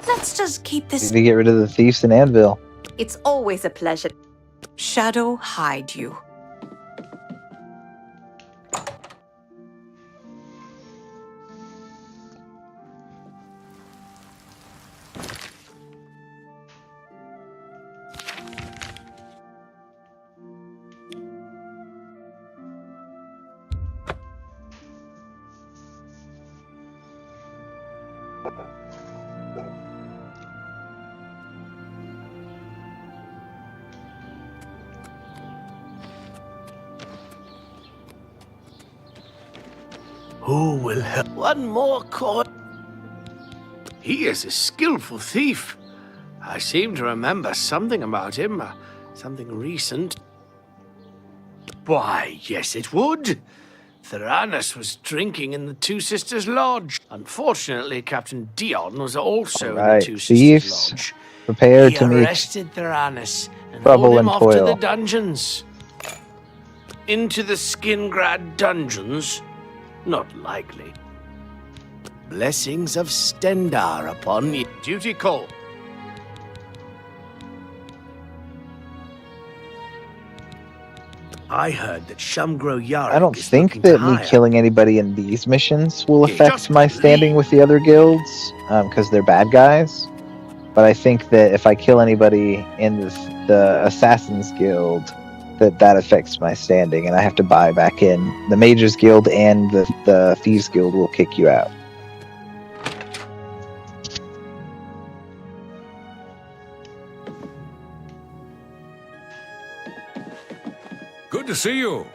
Let's just keep this... Need to get rid of the thieves in Anvil. It's always a pleasure. Shadow hide you. Who will help? One more coin. He is a skillful thief. I seem to remember something about him, something recent. Why, yes, it would. Theranos was drinking in the Two Sisters Lodge. Unfortunately, Captain Dion was also in the Alright, Two Sisters thieves, Lodge. prepare He to meet arrested Theranos and trouble hauled him and off to toil. the dungeons. Into the Skingrad dungeons? Not likely. Blessings of Stendar upon you. Duty call. I heard that Shumgro Yarok I don't is think looking that to me hire. killing anybody in these missions will Okay, affect just my standing leave. with the other guilds, because they're bad guys. But I think that if I kill anybody in the Assassin's Guild, that affects my standing, and I have to buy back in. The Mages Guild and the Thieves Guild will kick you out. Good to see you.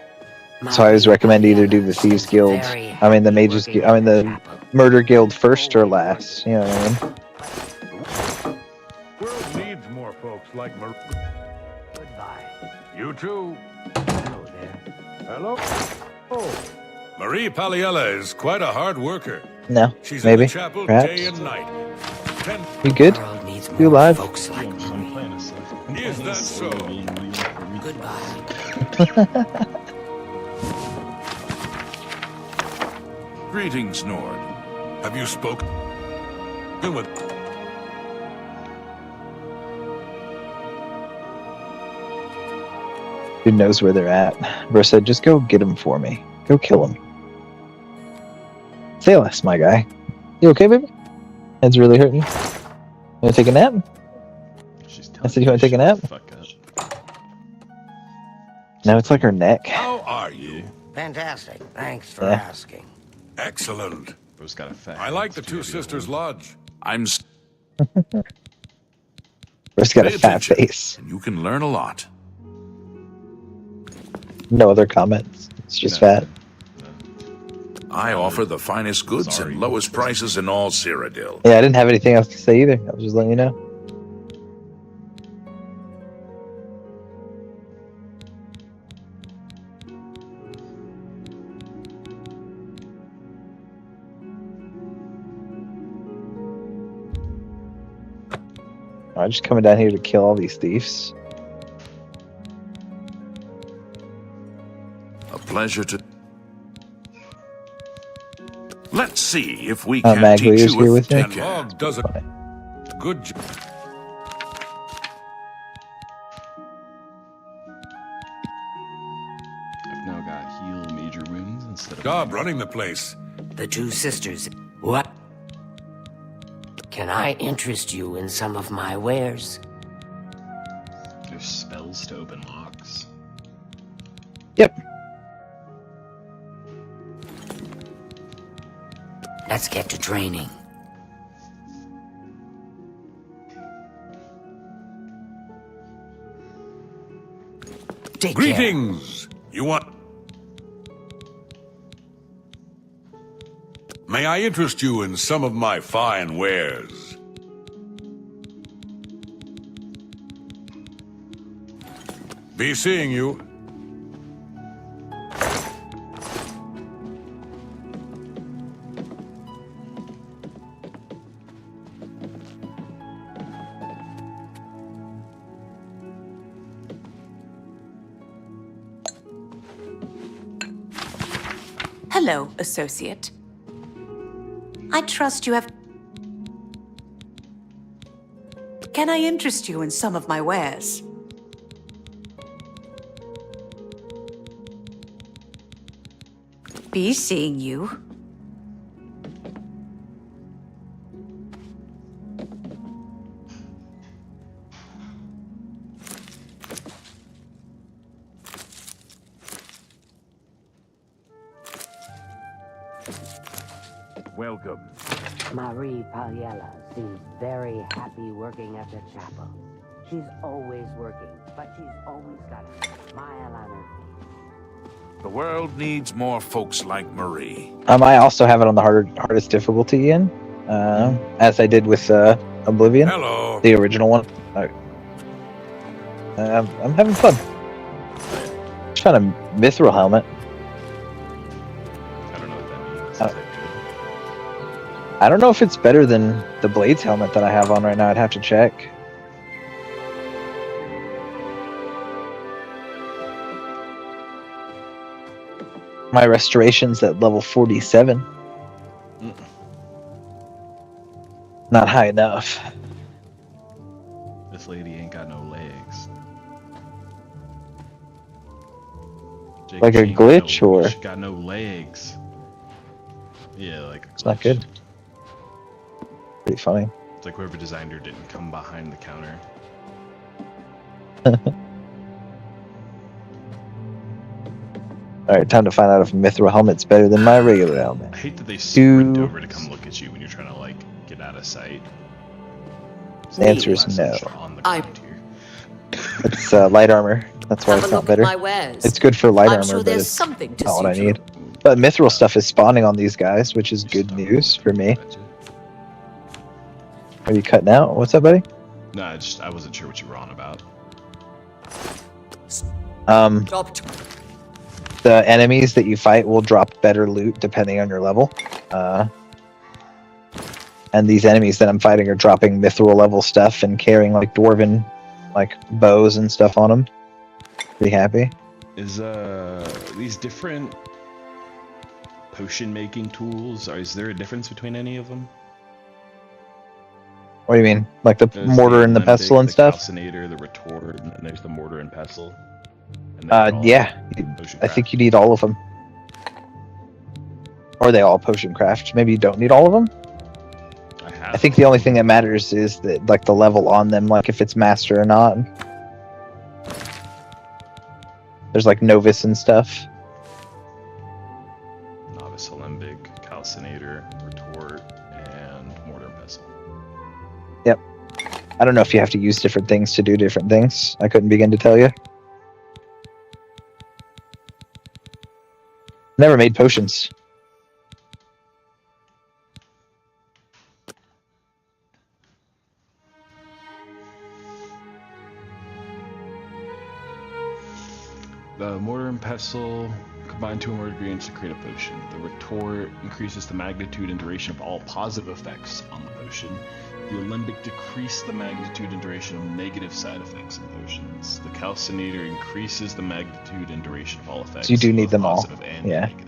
So I always recommend either do the Thieves Guild, the Mages Guild, the Murder Guild first or last. You know what I mean? World needs more folks like Goodbye. you too. Hello there. Hello. Oh, Marie Paliella is quite a hard worker. No, She's in maybe, the chapel perhaps. day and night. You good? The world needs You more alive? folks like I'm playing a solo. I'm Is playing a that solo so? game waiting for me. Goodbye. Greetings, Nord. Have you spoken with... Dude knows where they're at. Bro said, just go get him for me. Go kill him. Say less, my guy. You okay, baby? Head's really hurting you? You wanna take a nap? I said, you wanna take a nap? Fuck up. No, it's like her neck. How are you? Fantastic. Thanks for Yeah. asking. Excellent. Bro's got a fat. I like the it's Two too Sisters beautiful. Lodge. I'm... Bro's got a Pay fat attention, face. and you can learn a lot. No other comments. It's just No. fat. I offer the finest goods Sorry. and lowest prices in all Cyrodiil. Yeah, I didn't have anything else to say either. I was just letting you know. I'm just coming down here to kill all these thieves. A pleasure to... Let's see if we Oh, can Magli teach is you here a with me? technique. Log does a good job. I've now got heal major wounds instead of. Job running the place. The Two Sisters. What? Can I interest you in some of my wares? There's spells to open locks. Yep. Let's get to training. Take care. Greetings! You want... May I interest you in some of my fine wares? Be seeing you. Hello, associate. I trust you have... Can I interest you in some of my wares? Be seeing you. Welcome. Marie Paliella seems very happy working at the chapel. She's always working, but she's always got a smile on her face. The world needs more folks like Marie. I also have it on the hardest difficulty, Ian, as I did with Oblivion, Hello. the original one. I'm having fun. Just found a mithril helmet. I don't know what that means. Is that good? I don't know if it's better than the Blades helmet that I have on right now. I'd have to check. My restoration's at level 47. Not high enough. This lady ain't got no legs. Jake, Like a she ain't got glitch, no, or- She got no legs. Yeah, like a glitch. It's not good. Pretty funny. It's like whoever designed her didn't come behind the counter. Alright, time to find out if mithril helmet's better than my regular helmet. I hate that they sprint Do- over to come look at you when you're trying to like get out of sight. The answer is Last no. ones are on the I- ground here. It's light armor. That's why Have it's a not look at better. my wares. It's good for light I'm armor, sure but there's it's something to not what I suit you. need. But mithril stuff is spawning on these guys, which is good news for me. Are you cutting out? What's up, buddy? No, I wasn't sure what you were on about. Um, Stop. the enemies that you fight will drop better loot depending on your level. And these enemies that I'm fighting are dropping mithril level stuff and carrying like dwarven like bows and stuff on them. Pretty happy. Is these different potion making tools, is there a difference between any of them? What do you mean? Like the There's mortar and the alembic, pestle and the stuff? calcinator, the retort, and then there's the mortar and pestle. And they're all Yeah. potion I think craft. you need all of them. Or are they all potion craft? Maybe you don't need all of them? I think the only thing that matters is that like the level on them, like if it's master or not. There's like novice and stuff. Novice, alembic, calcinator, retort, and mortar and pestle. Yep. I don't know if you have to use different things to do different things. I couldn't begin to tell you. Never made potions. The mortar and pestle combine two or more ingredients to create a potion. The retort increases the magnitude and duration of all positive effects on the potion. The alembic decreases the magnitude and duration of negative side effects of potions. The calcinator increases the magnitude and duration of all effects. So you do need them all. Positive and Yeah. negative.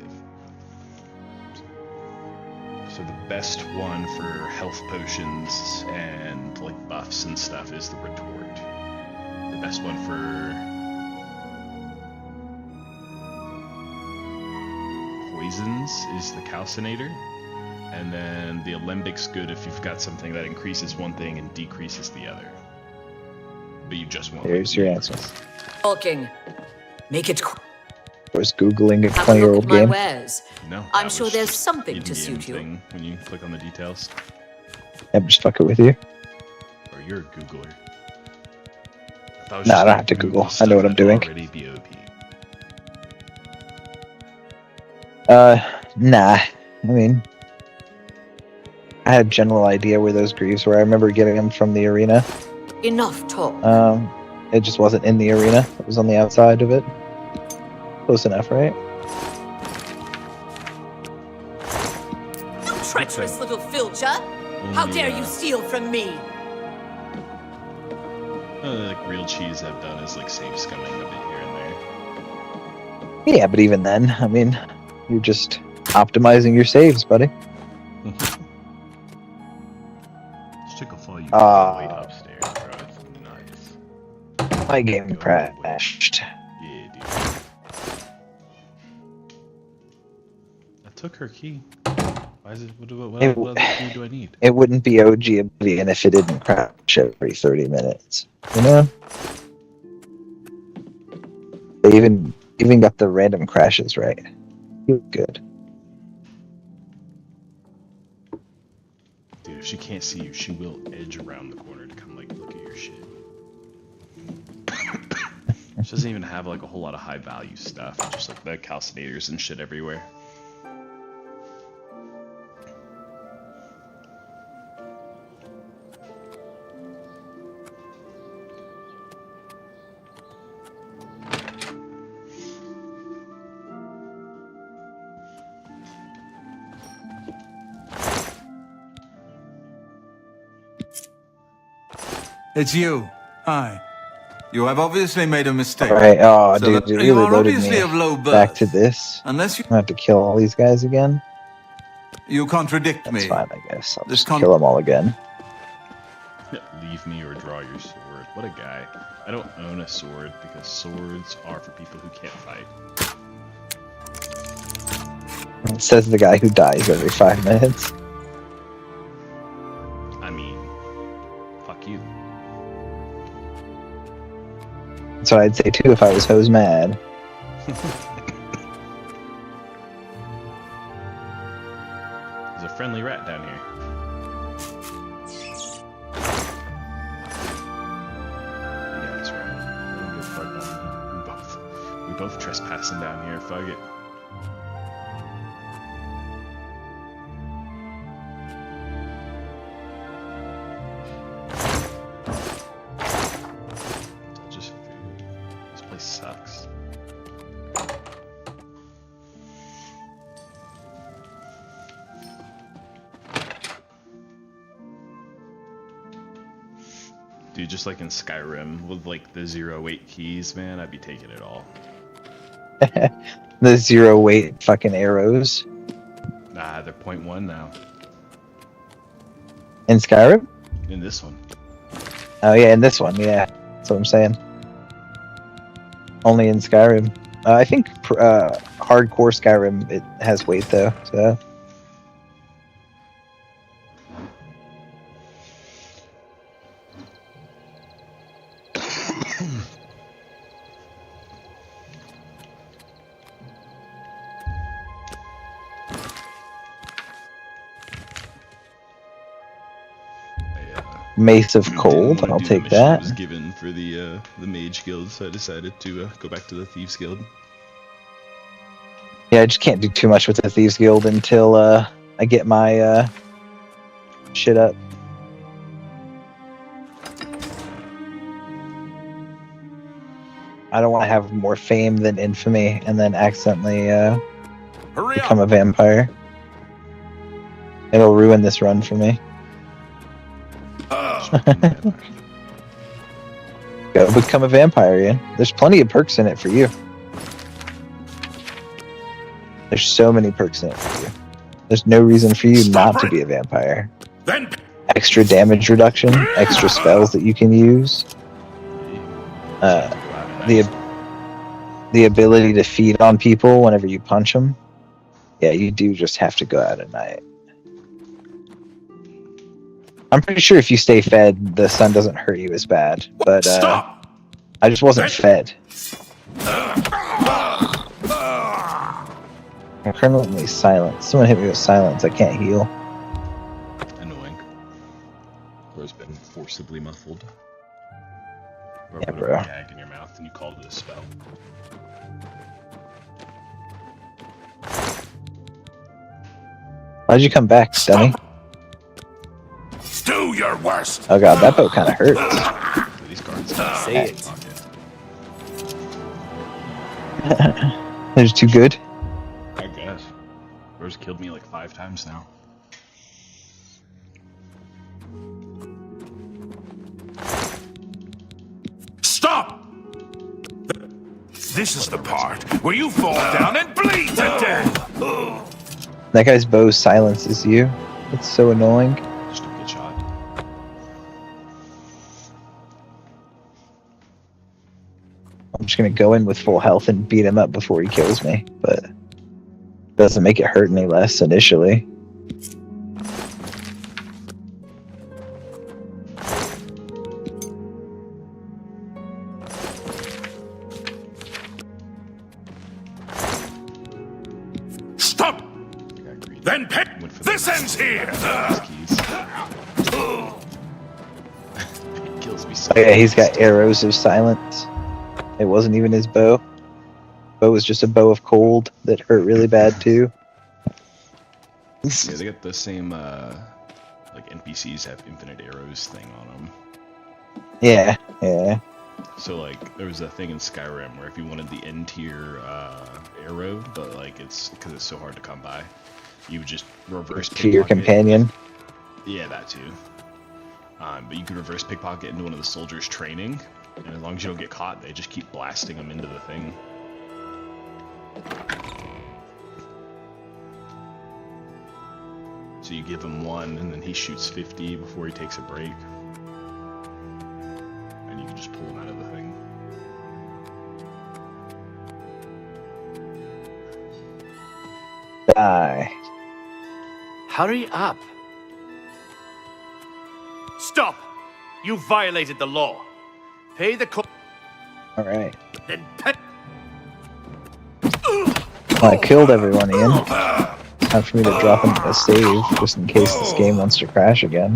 So the best one for health potions and like buffs and stuff is the retort. The best one for poisons is the calcinator, and then the alembic's good if you've got something that increases one thing and decreases the other. But you just want. Here's your answer. Talking. Make it I was Googling a have a 20-year-old look at my game. wares. No, I'm that sure was there's just something to in-game suit you. thing when you click on the details. I'm just fucking with you. Or you're a Googler. No, I don't have to Google. I know what I'm doing. Already be OP. Nah. I mean, I had a general idea where those greaves were. I remember getting them from the arena. Enough talk. It just wasn't in the arena. It was on the outside of it. Close enough, right? You treacherous little filcher! How dare you steal from me? Like real cheese I've done is like save scumming a bit here and there. Yeah, but even then, I mean, you're just optimizing your saves, buddy. Just took a fall you all the way upstairs, bro. It's nuts. My game crashed. Yeah, dude. I took her key. Why is it? What other key do I need? It wouldn't be OG Oblivion if it didn't crash every 30 minutes. You know? They even got the random crashes right. You're good. Dude, if she can't see you, she will edge around the corner to come like look at your shit. She doesn't even have like a whole lot of high value stuff. Just like the calcinators and shit everywhere. It's you. Hi. You have obviously made a mistake. Alright, oh So dude, that- it you really are loaded obviously me of low back birth. to this. Unless you I have to kill all these guys again. you contradict That's me. fine, I guess. I'll This just kill them all again. Leave me or draw your sword. What a guy. I don't own a sword because swords are for people who can't fight. It says the guy who dies every 5 minutes. I mean, fuck you. That's what I'd say too if I was hose mad. There's a friendly rat down here. Yeah, that's right. I don't give a fuck about we both trespassing down here. Fuck it. It's all just food. This place sucks. just like in Skyrim with like the 0-8 keys, man, I'd be taking it all. The 0-weight fucking arrows. Nah, they're 0.1 now. In Skyrim? In this one. Oh yeah, in this one, yeah. That's what I'm saying. Only in Skyrim. I think hardcore Skyrim, it has weight though, so... Mace of Cold, I'll take that. Was given for the Mage Guild, so I decided to go back to the Thieves Guild. Yeah, I just can't do too much with the Thieves Guild until I get my shit up. I don't want to have more fame than infamy and then accidentally become a vampire. It'll ruin this run for me. Go become a vampire, Ian. There's plenty of perks in it for you. There's so many perks in it for you. There's no reason for you not to be a vampire. Extra damage reduction, extra spells that you can use. The ability to feed on people whenever you punch them. Yeah, you do just have to go out at night. I'm pretty sure if you stay fed, the sun doesn't hurt you as bad. But I just wasn't fed. I'm permanently silent. Someone hit me with silence. I can't heal. Annoying. Or has been forcibly muffled. Or Yeah, put bro. a gag in your mouth and you called it a spell. Why'd you come back, dummy? Do your worst. Oh god, that boat kind of hurts. These cards Say it. They're too good. I guess. Rose killed me like 5 times now. Stop! This is the part where you fall down and bleed to death. That guy's bow silences you. It's so annoying. Just don't get shot. I'm just gonna go in with full health and beat him up before he kills me, but it doesn't make it hurt any less initially. Stop! Then pick. This ends here. It kills me so Oh yeah, he's got arrows of silence. It wasn't even his bow. Bow was just a bow of cold that hurt really bad too. Yeah, they got the same, like NPCs have infinite arrows thing on them. Yeah, yeah. So like, there was a thing in Skyrim where if you wanted the N tier arrow, but like because it's so hard to come by, you would just reverse To your pickpocket. companion. Yeah, that too. But you could reverse pickpocket into one of the soldiers' training, and as long as you don't get caught, they just keep blasting them into the thing. So you give him one, and then he shoots 50 before he takes a break. And you can just pull him out of the thing. Die. Hurry up. Stop! You violated the law. Pay the cost. Alright. Then pay. Well, I killed everyone, Ian. Time for me to drop in a save, just in case this game wants to crash again.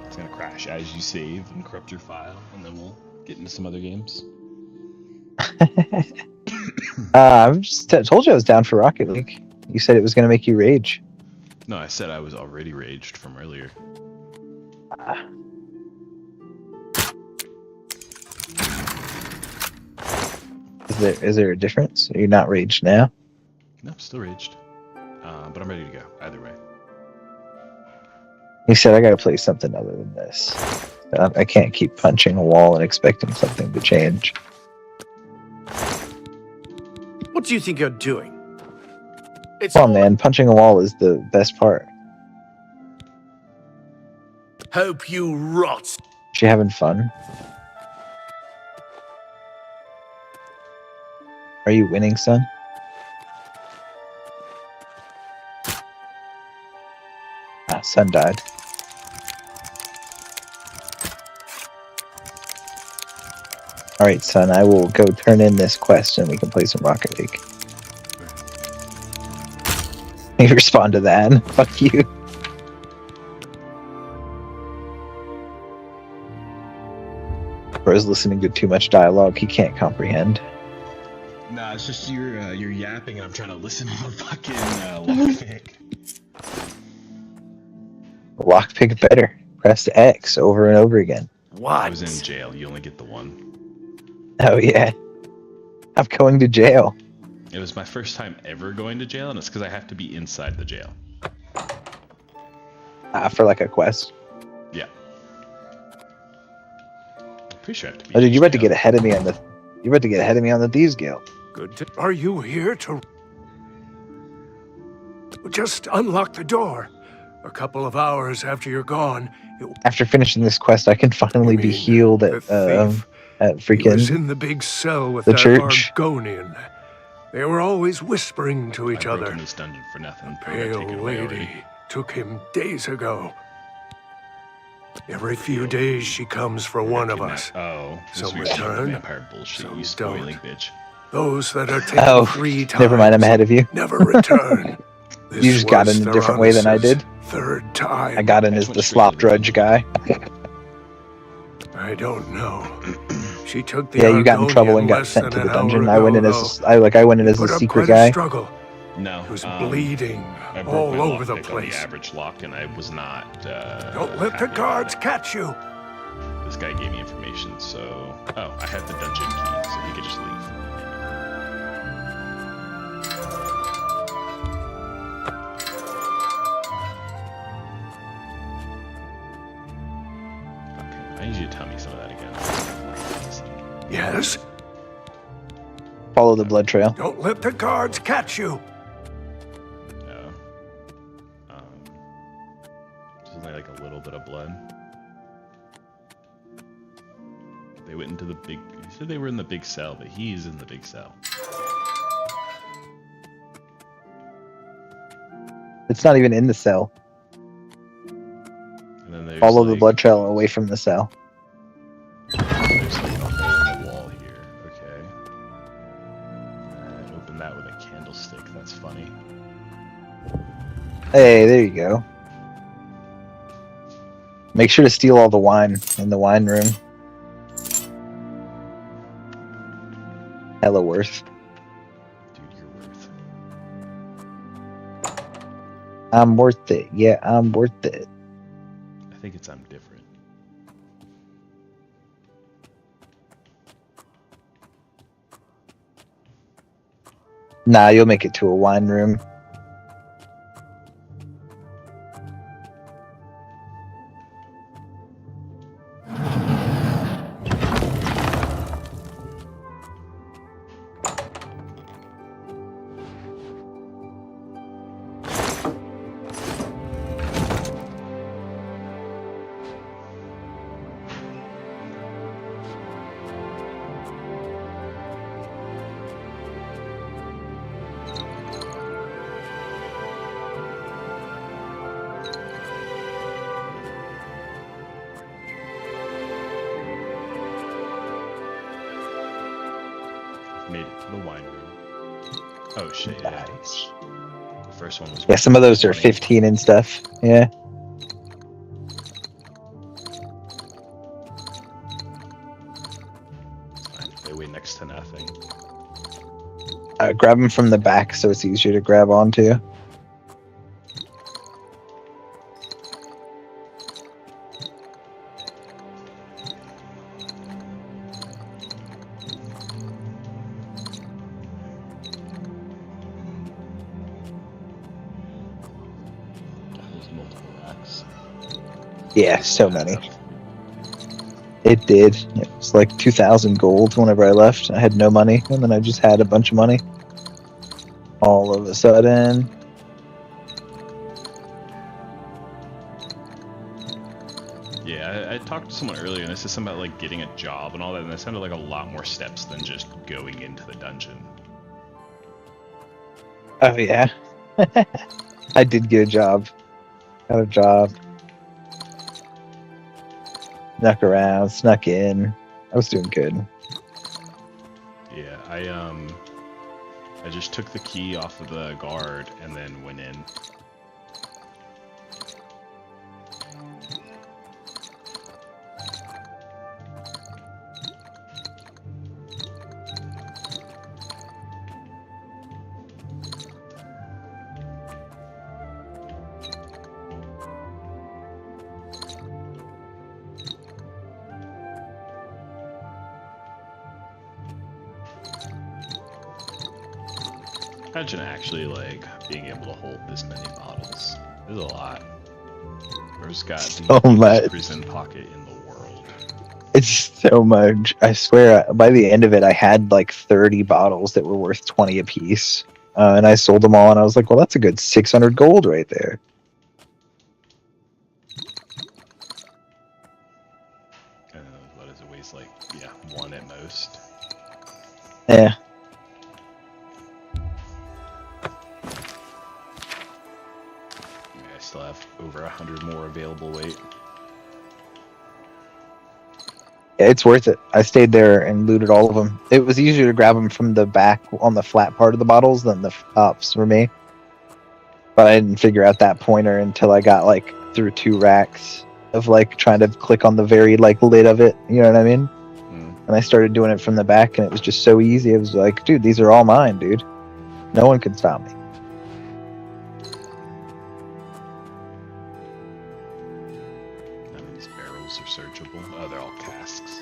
It's gonna crash as you save and corrupt your file, and then we'll get into some other games. I'm just told you I was down for Rocket League. You said it was going to make you rage. No, I said I was already raged from earlier. Is there a difference? Are you not raged now? No, still raged. But I'm ready to go, either way. He said, I gotta play something other than this. I can't keep punching a wall and expecting something to change. What do you think you're doing? It's Come on, man. Punching a wall is the best part. Hope you rot. She having fun? Are you winning, son? Ah, son died. Alright, son, I will go turn in this quest and we can play some Rocket League. You respond to that. Fuck you. Bro's listening to too much dialogue he can't comprehend. Nah, it's just you're yapping and I'm trying to listen to the fucking lockpick. Lockpick better. Press X over and over again. What? I was in jail. You only get the one. Oh yeah. I'm going to jail. It was my first time ever going to jail, and it's because I have to be inside the jail. For like a quest. Yeah. I'm pretty sure I have to be. Oh, dude, in you about to jail. get ahead of me on the. You about to get ahead of me on the Thieves Guild. Good. Are you here to... Just unlock the door. A couple of hours after you're gone, After finishing this quest, I can finally be healed at he was freaking in the big cell with the that church. Argonian. They were always whispering to each I broke other. in this dungeon for nothing. I got Pale taken away lady already. took him days ago. Every few days she comes for one of us. Oh, Some this weird return, vampire bullshit. some You spoiling don't. bitch. Those that are taken Oh, 3 times never mind. I'm ahead of you. never return. This You just got was in a different way than I did. Third time. I got in as the slop drudge guy. I don't know. She took the Yeah, you got in Argonian trouble and got less sent to than the an hour dungeon. I ago, went in though. as I went in as a Put up secret quite a guy. struggle. No. He was bleeding I broke all my over the lockpick on place. the average lock, and I was not. Don't let the happy guards about catch you. it. This guy gave me information, so I had the dungeon key, so he could just leave. Okay, I need you to tell me some of that again. Yes? Follow the blood trail. Don't let the guards catch you. No. Just only like a little bit of blood. They went into the big. He said they were in the big cell, but he's in the big cell. It's not even in the cell. And then there's Follow the like, blood trail away from the cell. There's like a hole in the wall here. Okay. Open that with a candlestick. That's funny. Hey, there you go. Make sure to steal all the wine in the wine room. Hella worth. Dude, you're worth. I'm worth it. Yeah, I'm worth it. I think it's I'm different. Nah, you'll make it to a wine room. Made it to the wine room. Oh shit, yeah. The first one was. Yeah, some of those are 20. 15 and stuff. Yeah. They weigh next to nothing. Grab them from the back so it's easier to grab onto. There's multiple racks. Yeah, so many. It did. It was like 2,000 gold whenever I left. I had no money, and then I just had a bunch of money. All of a sudden. Yeah, I talked to someone earlier, and they said something about like getting a job and all that, and that sounded like a lot more steps than just going into the dungeon. Oh yeah. I did get a job. Got a job. Snuck around, snuck in. I was doing good. Yeah, I just took the key off of the guard and then went in. Imagine actually like being able to hold this many bottles. There's a lot. Bro's got the biggest prison pocket in the world. It's so much. I swear, by the end of it, I had like 30 bottles that were worth 20 apiece. And I sold them all, and I was like, well, that's a good 600 gold right there. What is it? Weighs like, yeah, 1 at most. Yeah. I still have over 100 more available weight. Yeah, it's worth it. I stayed there and looted all of them. It was easier to grab them from the back on the flat part of the bottles than the tops for me. But I didn't figure out that pointer until I got like through 2 racks of like trying to click on the very like lid of it. You know what I mean? And I started doing it from the back, and it was just so easy. It was like, dude, these are all mine, dude. No one can stop me. None of these barrels are searchable. Oh, they're all casks.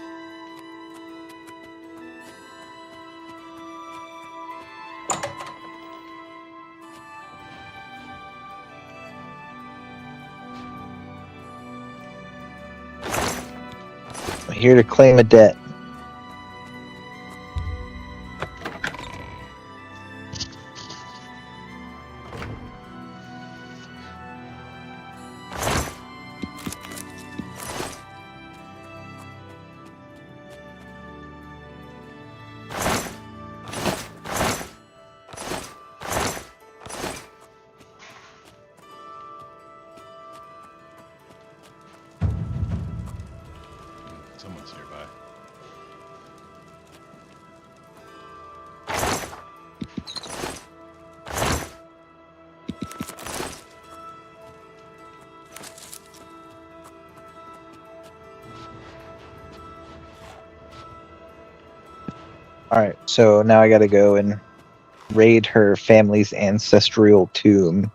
I'm here to claim a debt. Someone's nearby. Alright, so now I gotta go and raid her family's ancestral tomb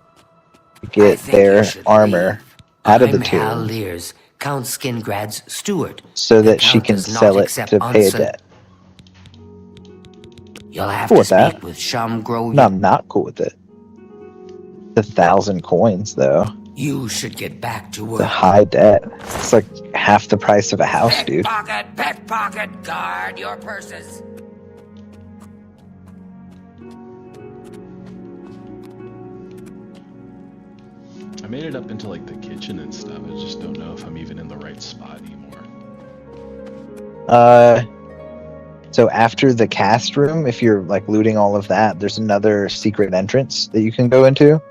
to get their armor out of the tomb. Hal Lears, Count Skingrad's steward. So The that she Count can does not sell it accept to pay a unsent- debt. You'll have Cool to with that. speak with Shamgro. No, I'm not cool with it. It's 1,000 coins, though. You should get back to It's a work. high debt. It's like half the price of a house, dude. Pickpocket, guard your purses. I made it up into like the kitchen and stuff. I just don't know if I'm even in the right spot anymore. So after the cast room, if you're like looting all of that, there's another secret entrance that you can go into,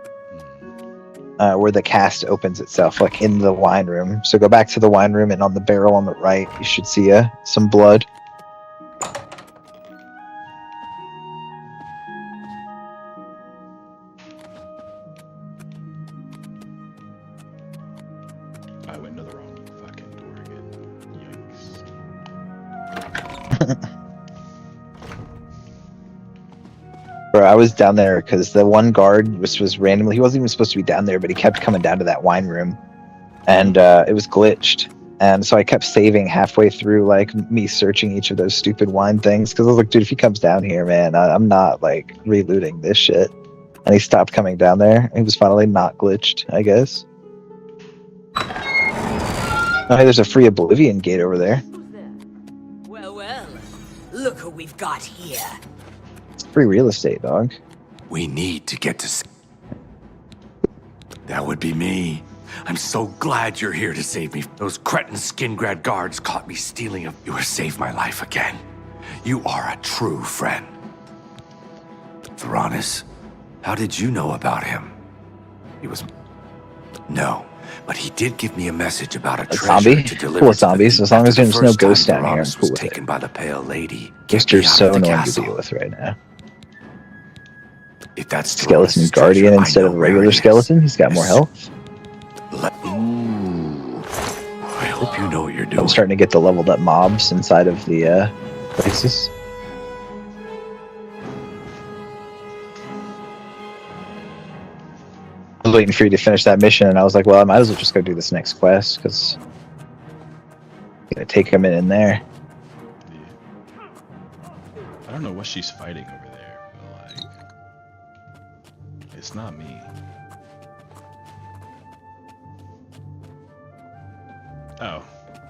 where the cast opens itself, like in the wine room. So go back to the wine room, and on the barrel on the right, you should see some blood. I went to the wrong fucking door again. Yikes. Bro, I was down there because the one guard was randomly, he wasn't even supposed to be down there, but he kept coming down to that wine room, and it was glitched. And so I kept saving halfway through, like me searching each of those stupid wine things, because I was like, dude, if he comes down here, man, I'm not like relooting this shit. And he stopped coming down there. He was finally not glitched, I guess. Oh, hey, there's a free Oblivion gate over there. Well, well. Look who we've got here. It's free real estate, dog. We need to get to... That would be me. I'm so glad you're here to save me. Those cretin Skingrad guards caught me stealing a... You have saved my life again. You are a true friend. Theranos, how did you know about him? He was... No, but he did give me a message about a treasure zombie? to deliver Cool with to the zombies, people as long as after the there's no first time ghosts down here, I'm Theranos cool was with taken it. by the Pale Lady. Just Get me you're out so of the annoying to castle. deal with right now. If that's Skeleton Theranos' Guardian treasure, I instead know of a where regular it is. skeleton. He's got more health. Ooh. I hope you know what you're doing. I'm starting to get the leveled up mobs inside of the places. I was waiting for you to finish that mission, and I was like, well, I might as well just go do this next quest, because I'm going to take him in there. Yeah. I don't know what she's fighting over there, but like, it's not me. Oh,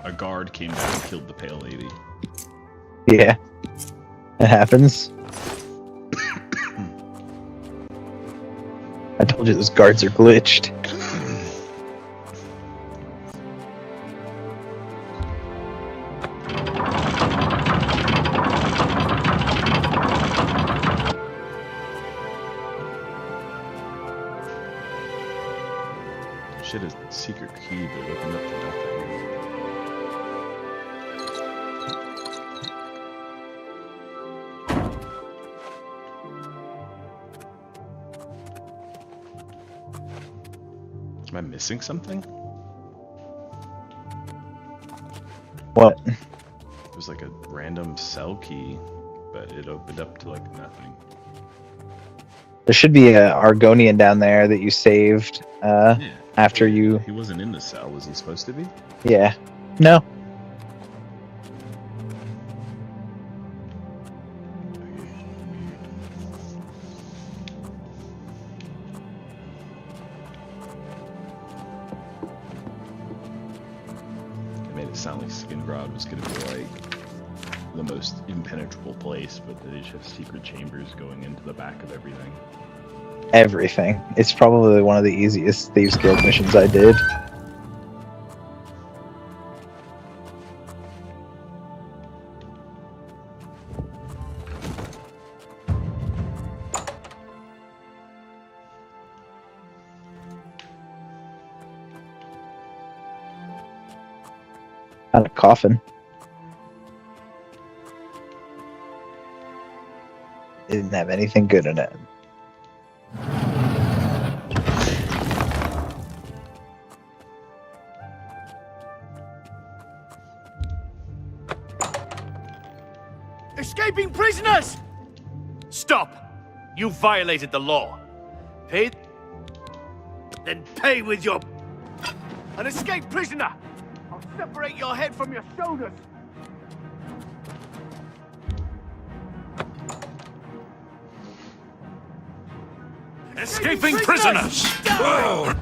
a guard came down and killed the Pale Lady. Yeah, it happens. I told you those guards are glitched. Shit, a secret key, but it opened up to nothing. Am I missing something? What? It was like a random cell key, but it opened up to like nothing. There should be a Argonian down there that you saved after you... He wasn't in the cell, was he supposed to be? Yeah. No. It made it sound like Skingrad was gonna be like the most impenetrable place, but they just have secret chambers going into the back of everything. Everything. It's probably one of the easiest Thieves Guild missions I did. Not a coffin. It didn't have anything good in it. Escaping prisoners! Stop! You violated the law. Pay... Then pay with your... An escaped prisoner! I'll separate your head from your shoulders! Escaping prisoners! Whoa.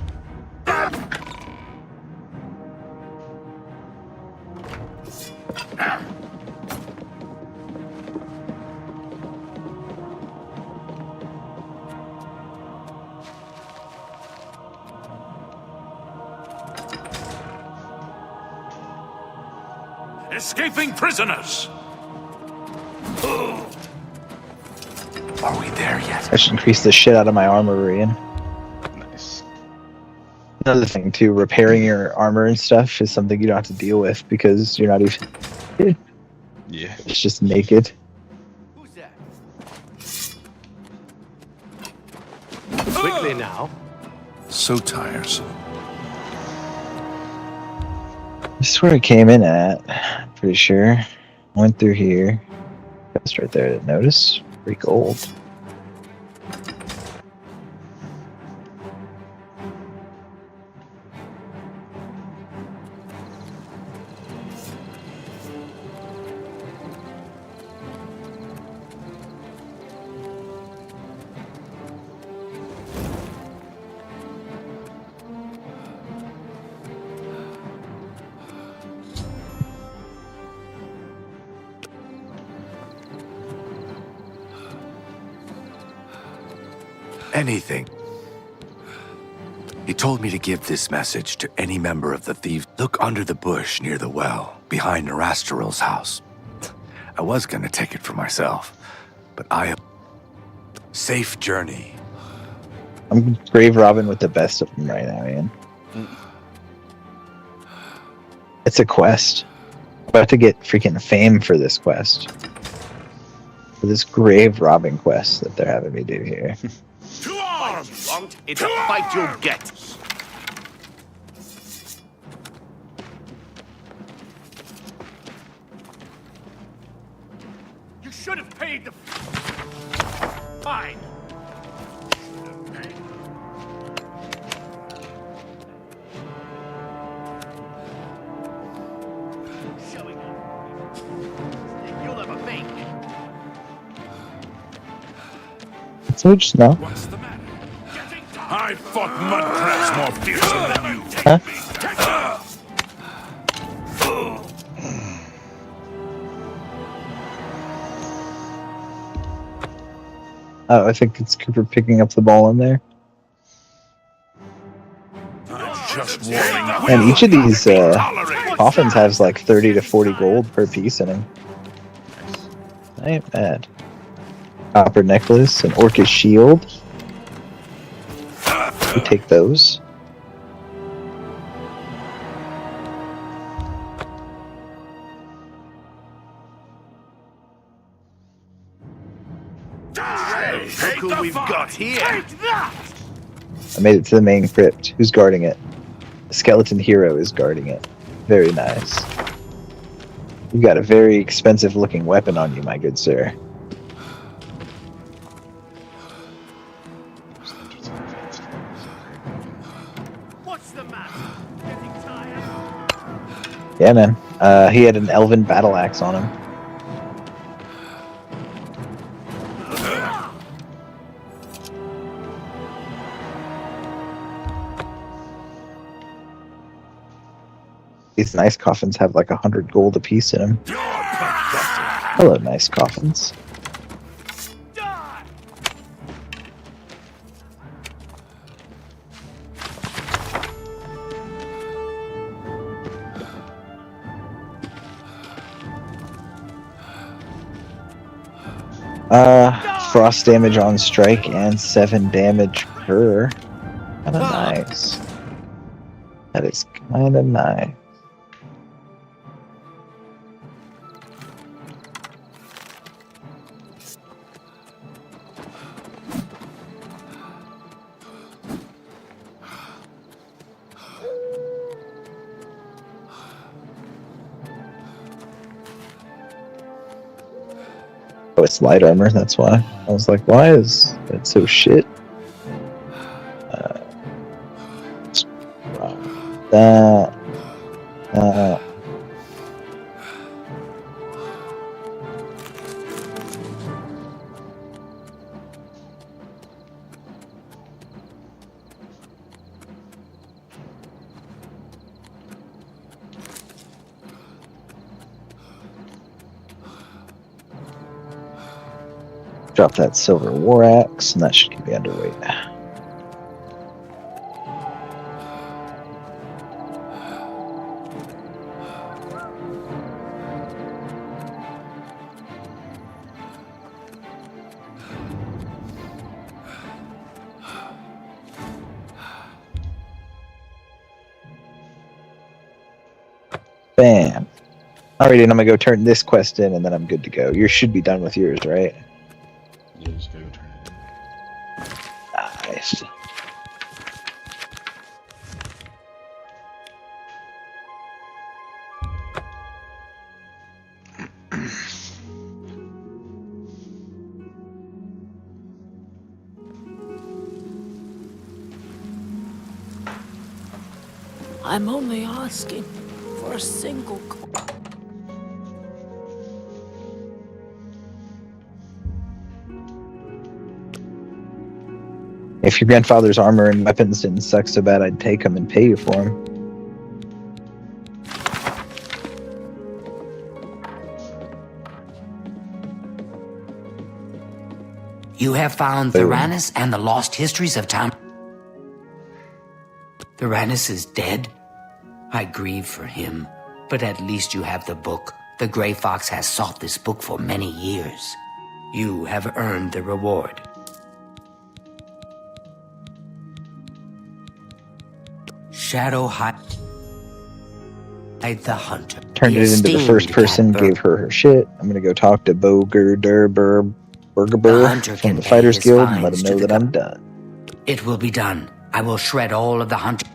Escaping prisoners! Are we there yet? I should increase the shit out of my armor, Ian. Nice. Another thing too, repairing your armor and stuff is something you don't have to deal with because you're not even... Yeah. It's just naked. Who's that? Quickly now. So tiresome. This is where I came in at. Pretty sure. Went through here. That's right there. I didn't notice. Pretty gold. anything. He told me to give this message to any member of the thieves. Look under the bush near the well, behind Nerastarel's house. I was gonna take it for myself, but Safe journey. I'm grave robbing with the best of them right now, Ian. It's a quest. I'm about to get freaking fame for this quest. For this grave robbing quest that they're having me do here. To arms! It's a fight you'll get. You should have paid the fine. Showing up. You'll ever make. So just now. What's the matter? I fought mud crabs more fearsome than you. Huh? Oh, I think it's Cooper picking up the ball in there. Just warming up. And each of these coffins has like 30 to 40 gold per piece in them. I ain't mad. Copper necklace, an orcish shield. We take those. Look who we've got here. I made it to the main crypt. Who's guarding it? The skeleton hero is guarding it. Very nice. You've got a very expensive looking weapon on you, my good sir. What's the matter? Getting tired? Yeah, man. He had an elven battle axe on him. These nice coffins have like 100 gold a piece in them. Hello, nice coffins. Frost damage on strike and 7 damage per. Kinda nice. That is kinda nice. Oh, it's light armor, that's why. I was like, why is it so shit? That. Drop that silver war axe, and that should keep me underweight. Bam. Alrighty, and I'm gonna go turn this quest in, and then I'm good to go. You should be done with yours, right? Yeah, just gotta go turn it in. Nice. I'm only asking for a single If your grandfather's armor and weapons didn't suck so bad, I'd take them and pay you for them. You have found Boom. Theranos and the lost histories of time. Theranos is dead? I grieve for him, but at least you have the book. The Grey Fox has sought this book for many years. You have earned the reward. Shadow Hide the Hunter. Turned it into the first person, gave her shit. I'm gonna go talk to Burger hunter from can the pay Fighters his Guild and let fines him to know the that I'm done. It will be done. I will shred all of the hunter.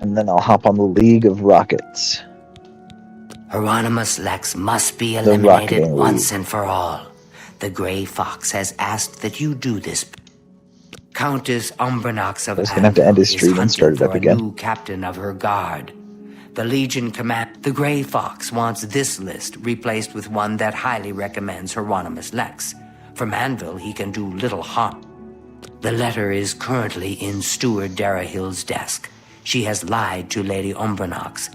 And then I'll hop on the League of Rockets. Hieronymus Lex must be The eliminated Rocketing once League. and for all. The Grey Fox has asked that you do this. Countess Umbranox of I was gonna have to end his Anvil is stream and hunting start it for up a again. new captain of her guard. The Legion command. The Grey Fox wants this list replaced with one that highly recommends Hieronymus Lex. From Anvil, he can do little harm. The letter is currently in Steward Darahill's desk. She has lied to Lady Umbranox.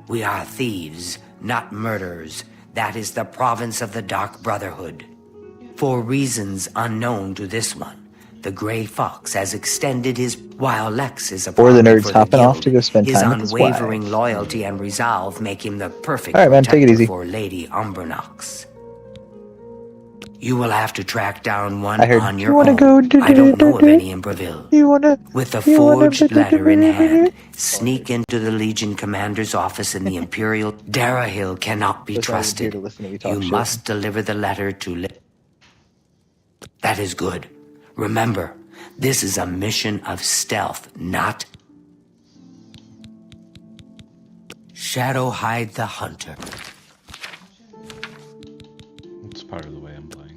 We are thieves, not murderers. That is the province of the Dark Brotherhood. For reasons unknown to this one, the Grey Fox has extended his... While Lex is a Or the property nerd's for the hopping off guild, to go spend his time with his unwavering wife. loyalty and resolve make him the perfect All right, man, take it protector easy. for Lady Umbranox. You will have to track down one I heard, on "You your wanna own. go I don't know of any in Breville. You wanna... With a you wanna- forged letter in hand, sneak into the Legion commander's office in the Imperial... Darahill cannot be That's why I was here trusted. to listen to me talk You shit. must deliver the letter to... That is good. Remember, this is a mission of stealth, not... Shadow Hide the Hunter. It's part of the way I'm playing.